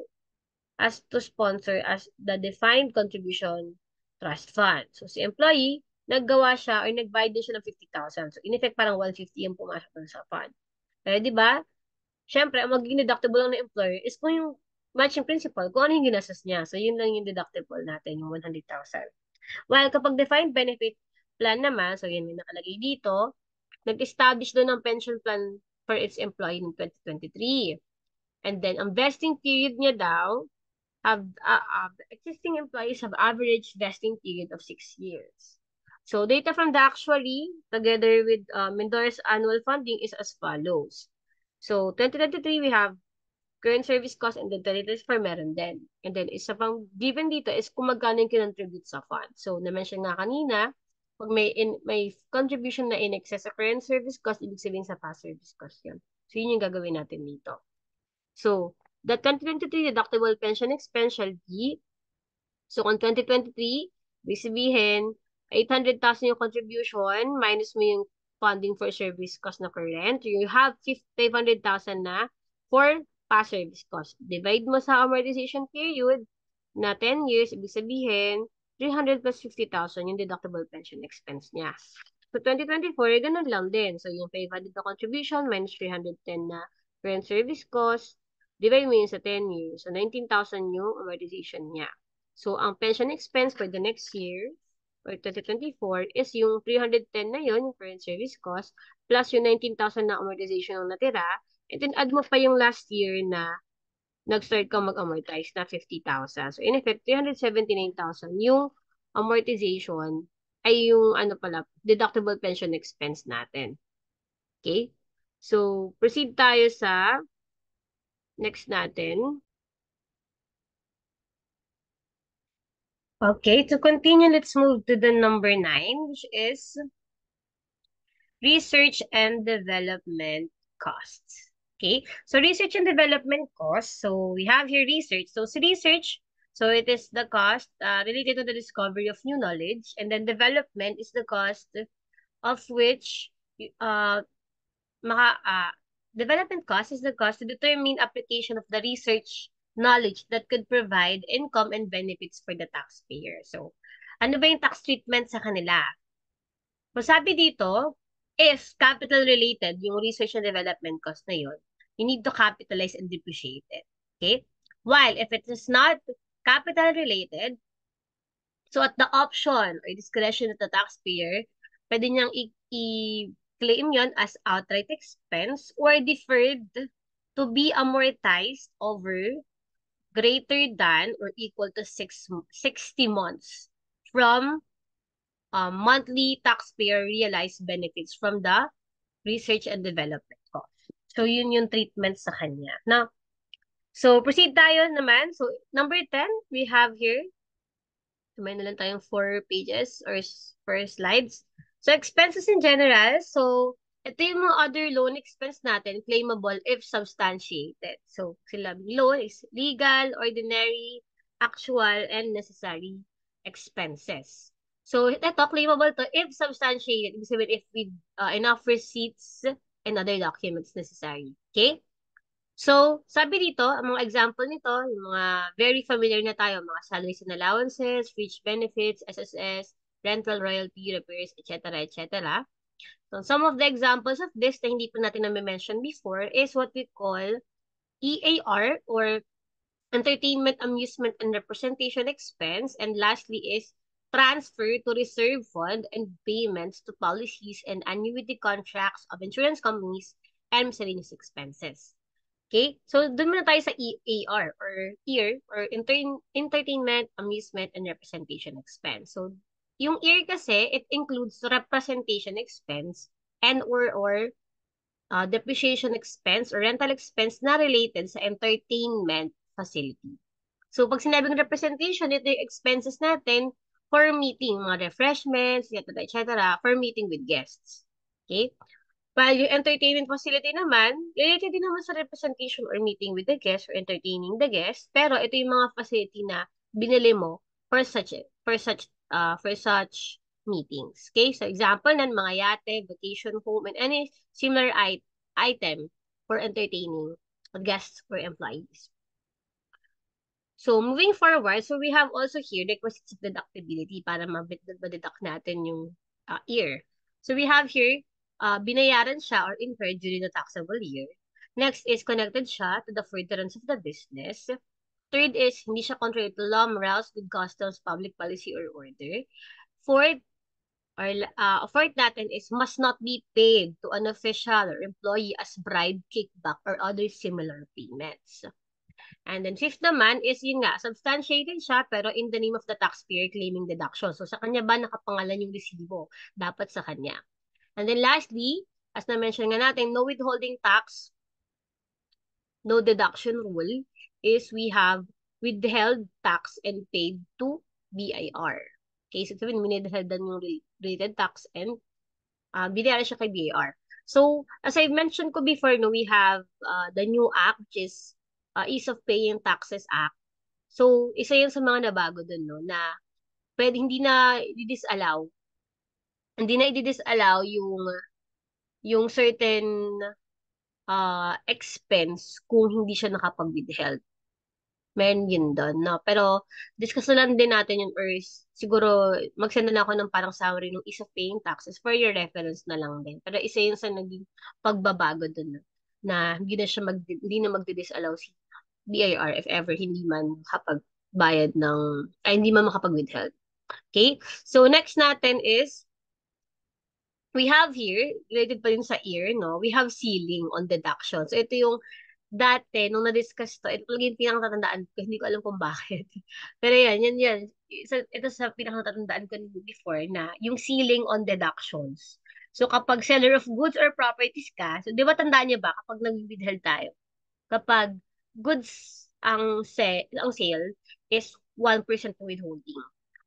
as to sponsor as the defined contribution trust fund. So, si employee, naggawa siya or nagbayad din siya ng 50,000. So, in effect, parang 150 yung pumasok dun sa fund. Pero, di ba, syempre, ang magiging deductible lang ng employer is kung yung matching principal, kung ano yung ginastos niya. So, yun lang yung deductible natin, yung 100,000. While kapag defined benefit plan naman, so yun yung nakalagay dito, nag-establish doon ng pension plan for its employee in 2023. And then, ang vesting period niya daw, existing employees have average vesting period of 6 years. So, data from the actuary, together with Mendora's annual funding is as follows. So, 2023, we have current service cost and then 2024 meron din. And then, isa pang given dito is kung magkano yung kinontribute sa fund. So, na-mention nga kanina, pag may contribution na in excess sa current service cost, ibig sabihin sa past service cost yun. So, yun yung gagawin natin dito. So, the 2023 deductible pension expense shall be, so kung 2023, ibig sabihin, 800,000 yung contribution, minus mo yung funding for service cost na current, you have 500,000 na for past service cost. Divide mo sa amortization period na 10 years, ibig sabihin, 300 plus 50,000 yung deductible pension expense niya. So, 2024, ganun lang din. So, yung 500 na contribution minus 310 na current service cost, divide mo yun sa 10 years. So, 19,000 yung amortization niya. So, ang pension expense for the next year, or 2024, is yung 310 na yun, yung current service cost, plus yung 19,000 na amortization yung natira, and then add mo pa yung last year na nag-start kang mag-amortize na 50,000. So, in effect, 379,000 yung amortization ay yung ano pala, deductible pension expense natin. Okay? So, proceed tayo sa next natin. Okay, to continue, let's move to the number 9, which is research and development costs. Okay, so research and development costs. So we have here research. So research, so it is the cost related to the discovery of new knowledge, and then development is the cost of which maka, development cost is the cost to determine application of the research knowledge that could provide income and benefits for the taxpayer. So, ano ba yung tax treatment sa kanila? So, sabi dito, if capital-related, yung research and development cost na yun, you need to capitalize and depreciate it. Okay? While if it is not capital-related, so at the option or discretion of the taxpayer, pwede niyang i-claim yon as outright expense or deferred to be amortized over greater than or equal to 60 months from monthly taxpayer realized benefits from the research and development cost. So, yun yung treatment sa kanya. Now, so proceed tayo naman. So, number 10, we have here, may na lang tayong 4 pages or 4 slides. So, expenses in general. So, ito yung mga other loan expense natin, claimable if substantiated. So, sila loan is legal, ordinary, actual, and necessary expenses. So, ito, claimable to if substantiated. Ibig sabihin, if with enough receipts and other documents necessary. Okay? So, sabi dito, ang mga example nito, yung mga very familiar na tayo, mga salaries and allowances, fringe benefits, SSS, rental, royalty, repairs, etc., etc. So, some of the examples of this na hindi pa natin na-mention before is what we call EAR or entertainment, amusement, and representation expense. And lastly is transfer to reserve fund and payments to policies and annuity contracts of insurance companies and miscellaneous expenses. Okay? So, dun muna tayo sa EAR or EAR or entertainment, amusement, and representation expense. So, yung EAR kasi, it includes representation expense and or depreciation expense or rental expense na related sa entertainment facility. So, pag sinabing representation, ito yung expenses natin for meeting, mga refreshments, etc., etc., for meeting with guests. Okay? While yung entertainment facility naman, related din naman sa representation or meeting with the guest or entertaining the guest, pero ito yung mga facility na binili mo for such meetings. Okay? So example nan mga yate, vacation home, and any similar item for entertaining guests or employees. So, moving forward, so we have also here requisites of deductibility para ma-deduct natin yung year. So, we have here, binayaran siya or incurred during the taxable year. Next is connected siya to the furtherance of the business. Third is, hindi siya contrary to law, morals, good customs, public policy, or order. Fourth natin is must not be paid to an official or employee as bribe, kickback, or other similar payments. And then fifth naman is yun nga, substantiated siya pero in the name of the taxpayer claiming deduction. So sa kanya ba nakapangalan yung resibo? Dapat sa kanya. And then lastly, as na-mention nga natin, no withholding tax, no deduction rule is we have withheld tax and paid to BIR. Okay, so sabihin, minidhaldan yung related tax and binayaran siya kay BIR. So, as I mentioned ko before, no, we have the new act, which is Ease of Paying Taxes Act. So, isa yun sa mga nabago dun, no, na pwede, hindi na i-disallow yung certain expense kung hindi siya nakapag-withheld. Meron yun doon, no? Pero, discuss na lang din natin yung siguro, magsend na ako ng parang summary ng Ease of Paying Taxes for your reference na lang din. Pero isa yun sa naging pagbabago doon, no? Na hindi na magdi-disallow si BIR if ever hindi man hindi man makapag-withheld. Okay? So, next natin is, we have here, related pa rin sa year, no? We have ceiling on deduction. So, ito yung dati, nung na-discuss to, ito talaga yung pinakatatandaan ko, hindi ko alam kung bakit. Pero yan. Ito sa pinakatatandaan ko before na yung ceiling on deductions. So, kapag seller of goods or properties ka, so di ba tandaan niyo ba kapag nag-withheld tayo? Kapag goods ang sale is 1% withholding.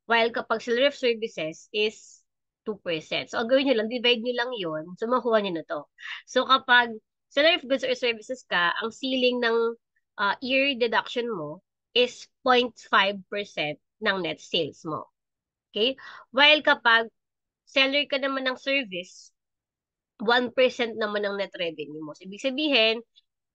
While kapag seller of services is 2%. So, ang gawin nyo lang, divide nyo lang yun. So, makuha nyo na to. So, kapag seller of goods or services ka, ang ceiling ng year deduction mo is 0.5% ng net sales mo. Okay? While kapag seller ka naman ng service, 1% naman ng net revenue mo. So, ibig sabihin,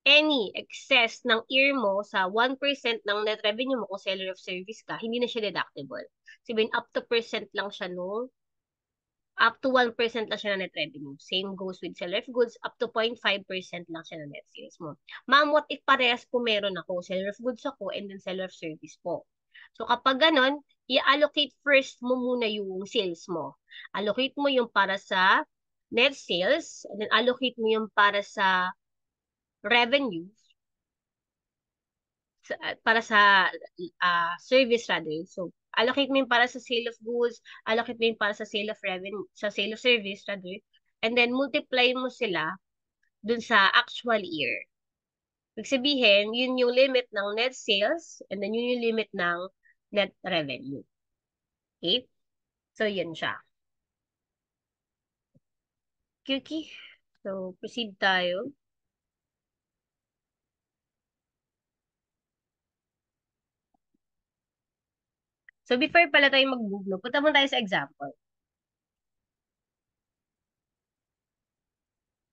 any excess ng year mo sa 1% ng net revenue mo kung seller of service ka, hindi na siya deductible. Sabihin, up to 1% lang siya na net revenue. Same goes with seller of goods, up to 0.5% lang siya na net sales mo. Ma'am, what if parehas po meron ako, seller of goods ako, and then seller of service po? So kapag ganon, i-allocate first mo muna yung sales mo. Allocate mo yung para sa net sales, and then allocate mo yung para sa revenue, para sa service rather. So, allocate mo yung para sa sale of goods, allocate mo yung para sa sale of revenue, sa sale of service rather, and then multiply mo sila dun sa actual year. Ibig sabihin, yun yung limit ng net sales, and then yun yung limit ng net revenue. Okay? So, yun siya. Okay. So, proceed tayo. So, before pala tayo mag-move, no, punta muna tayo sa example.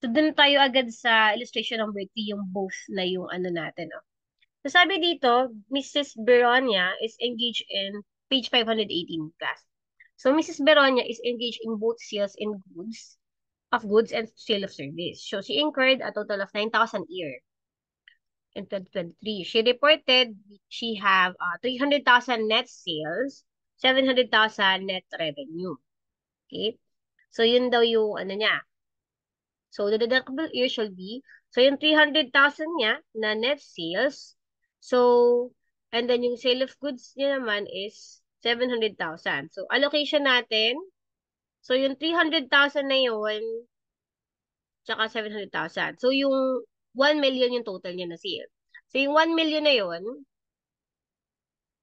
So, dun tayo agad sa illustration number 3, yung both na yung ano natin. No? So, sabi dito, Mrs. Beronia is engaged in page 518 class. So, Mrs. Beronia is engaged in both sales and goods and sale of service. So, she incurred a total of 9,000 a year in 2023. She reported she have 300,000 net sales, 700,000 net revenue. Okay? So, yun daw yung ano niya. So, the deductible year shall be, so yung 300,000 niya na net sales, so, and then yung sale of goods niya naman is 700,000. So, allocation natin, so yung 300,000 na yun, tsaka 700,000. So, yung 1 million yung total niya na sale. So, yung 1 million na yun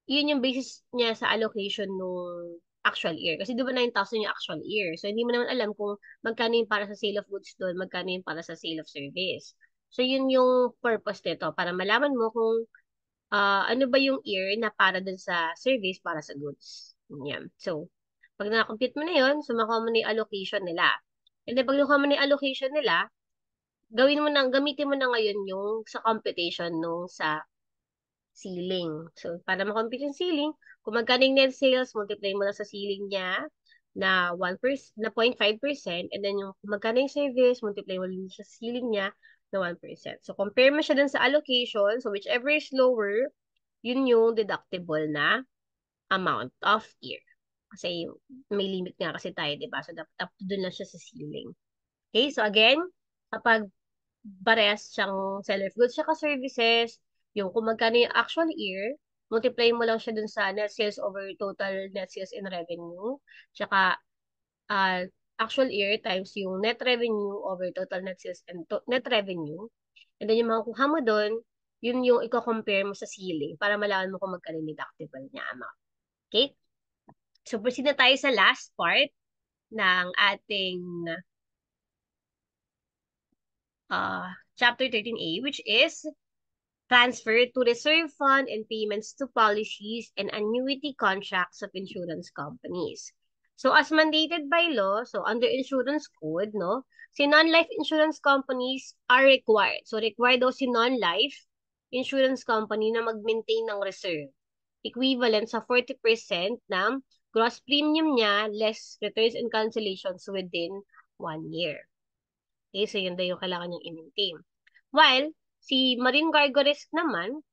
yung basis niya sa allocation nung actual year. Kasi di ba 9,000 yung actual year. So, hindi mo naman alam kung magkano yung para sa sale of goods doon, magkano yung para sa sale of service. So, yun yung purpose nito. Para malaman mo kung ano ba yung year na para dun sa service, para sa goods. Yan. So, pag na-compute mo na yun, so makuha mo na yung allocation nila. And then, pag nakuha mo na yung allocation nila, gamitin mo na ngayon yung sa computation nung sa ceiling. So, para ma-compute yung ceiling, kung magkano yung net sales, multiply mo lang sa ceiling niya na 1%, na 0.5%, and then yung kung magkano yung service, multiply mo lang sa ceiling niya na 1%. So, compare mo siya dun sa allocation. So, whichever is lower, yun yung deductible na amount of year. Kasi may limit nga kasi tayo, di ba? So, dapat up to dun lang siya sa ceiling. Okay? So, again, kapag parehas siyang seller of goods tsaka services, yung kung magkano yung actual year, multiply mo lang siya dun sa net sales over total net sales and revenue, tsaka uh, actual year times yung net revenue over total net sales and net revenue, and then yung makukuha mo dun, yun yung i-compare mo sa ceiling para malaman mo kung magkano yung deductible niya amount. Okay? So, proceed na tayo sa last part ng ating Chapter 13A, which is transfer to reserve fund and payments to policies and annuity contracts of insurance companies. So, as mandated by law, so under insurance code, no, si non-life insurance companies are required. So, required daw si non-life insurance company na mag-maintain ng reserve. Equivalent sa 40% ng gross premium niya less returns and cancellations within 1 year. Okay, so yun daw yung kailangan niyang i-maintain. While, si marine cargo risk naman,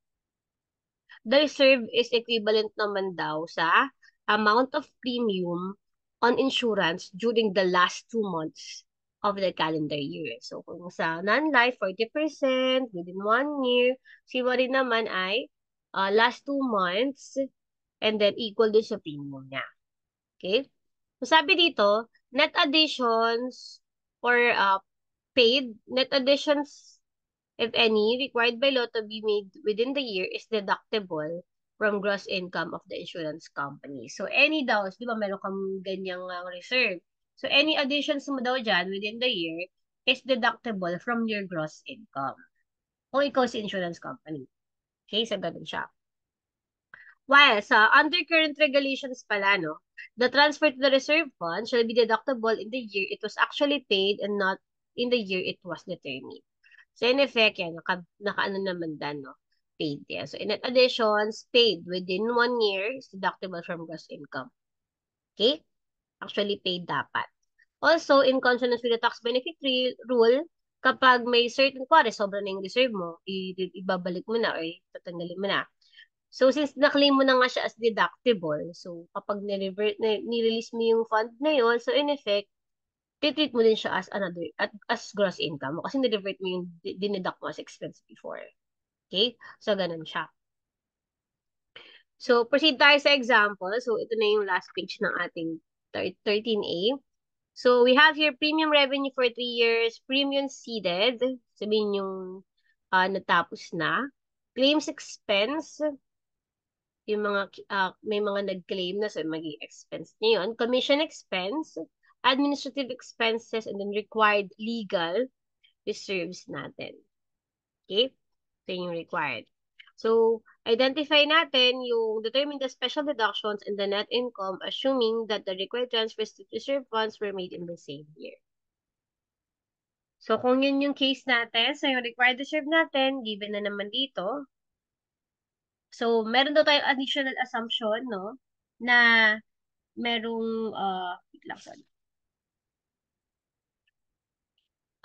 the reserve is equivalent naman daw sa amount of premium on insurance during the last 2 months of the calendar year. So, kung sa non-life, 40% within 1 year. Si marine naman ay last 2 months and then equal din sa premium niya. Okay? So, sabi dito, net additions or paid net additions, if any, required by law to be made within the year is deductible from gross income of the insurance company. So, any daw, di ba meron kang ganyang reserve. So, any additions mo daw dyan within the year is deductible from your gross income. Kung ikaw si insurance company. Okay, so ganun siya. While sa under current regulations pala, no, the transfer to the reserve fund shall be deductible in the year it was actually paid and not in the year it was determined. So, in effect, yan, naka-ano naman dan, no? Paid yan. So, in additions, paid within 1 year is deductible from gross income. Okay? Actually, paid dapat. Also, in consonance with the tax benefit rule, kapag may certain, kuwari, sobra na yung reserve mo, ibabalik mo na or tatanggalin mo na. So, since na-claim mo na nga siya as deductible, so, kapag nirelease mo yung fund na yun, so, in effect, titreat mo din siya as another, as gross income mo. Kasi nirevert mo yung dineduct mo as expense before. Okay? So, ganun siya. So, proceed tayo sa example. So, ito na yung last page ng ating 13A. So, we have here premium revenue for 3 years, premium ceded, sabihin yung natapos na, claims expense, yung mga, may mga nag-claim na, so maging expense niya yun. Commission expense, administrative expenses, and then required legal reserves natin. Okay? So, yung required. So, Identify natin yung determine the special deductions and the net income assuming that the required transfers to reserve funds were made in the same year. So, kung yun yung case natin, so yung required reserve natin, given na naman dito. So, meron daw tayong additional assumption, no? Na merong, wait lang, sorry.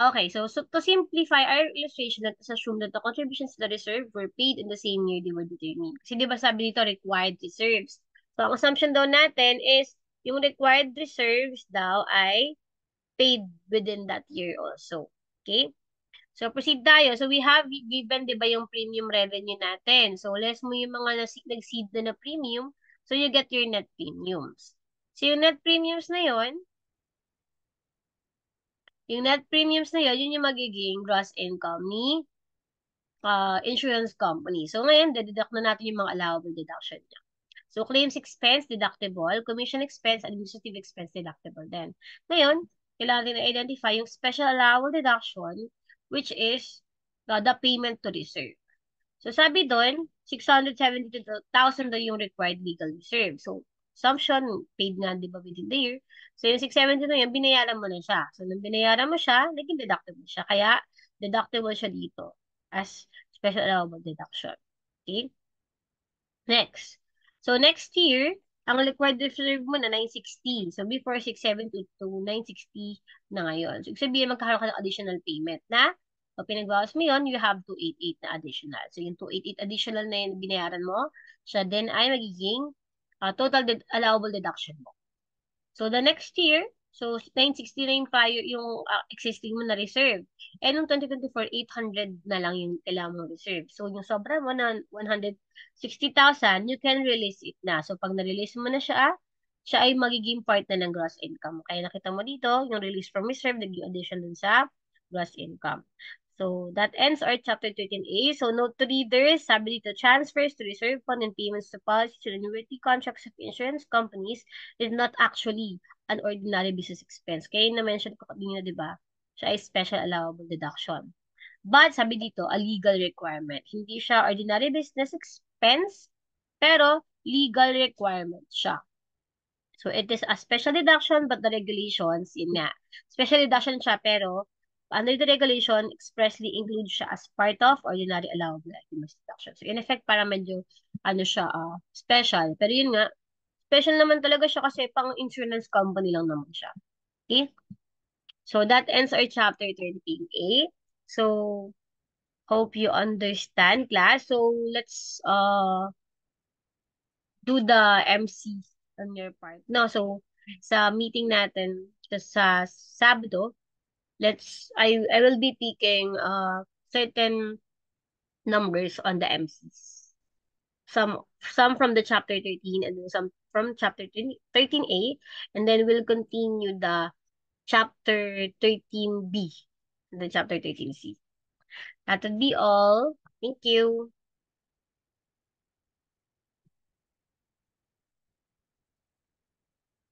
Okay, so to simplify our illustration, let's assume that the contributions to the reserve were paid in the same year they were determined. Kasi di ba sabi dito, required reserves. So, ang assumption daw natin is, yung required reserves daw ay paid within that year also. Okay? So, proceed tayo. So, we have given, di ba, yung premium revenue natin. So, less mo yung mga nag-seed na premium, so you get your net premiums. So, yung net premiums na yun, yun yung magiging gross income ni insurance company. So, ngayon, deduct na natin yung mga allowable deduction niya. So, claims expense, deductible. Commission expense, administrative expense, deductible din. Ngayon, kailangan din na-identify yung special allowable deduction, which is the payment to reserve. So, sabi doon, 672,000 daw yung required legal reserve. So, assumption, paid nga, di ba, within the year. So, yung 670 na yan, binayaran mo na siya. So, nung binayaran mo siya, naging deductible siya. Kaya, deductible siya dito as special allowable deduction. Okay? Next. So, next year, ang required reserve mo na 960. So, before 670 to 960 na ngayon. So, ibig sabihin, magkakaroon ka ng additional payment na pag pinagbawas mo yun, you have 288 na additional. So, yung 288 additional na yung binayaran mo, siya din ay magiging total allowable deduction mo. So, the next year, so 960 na yung prior, yung existing mo na reserve. And noong 2024, 800 na lang yung kailangan mong reserve. So, yung sobra mo na 160,000, you can release it na. So, pag na-release mo na siya ay magiging part na ng gross income. Kaya nakita mo dito, yung release from reserve, naging addition dun sa gross income. So, that ends our chapter 13A. So, note to readers, sabi dito, transfers to reserve fund and payments to policy to annuity contracts of insurance companies is not actually an ordinary business expense. Kaya na-mention ko kanina, di ba? Siya ay special allowable deduction. But, sabi dito, a legal requirement. Hindi siya ordinary business expense, pero legal requirement siya. So, it is a special deduction, but the regulations, yun nga. Special deduction siya, pero under the regulation, expressly include siya as part of ordinary allowable items deduction. So, in effect, para medyo, siya, special. Pero yun nga, special naman talaga siya kasi pang insurance company lang naman siya. Okay? So, that ends our chapter 13A. So, hope you understand, class. So, let's do the MC on your part. No, so, sa meeting natin sa Sabado, I will be picking certain numbers on the MCs. Some from the chapter 13 and then some from chapter 13A, and then we'll continue the chapter 13B and then chapter 13C. That would be all. Thank you.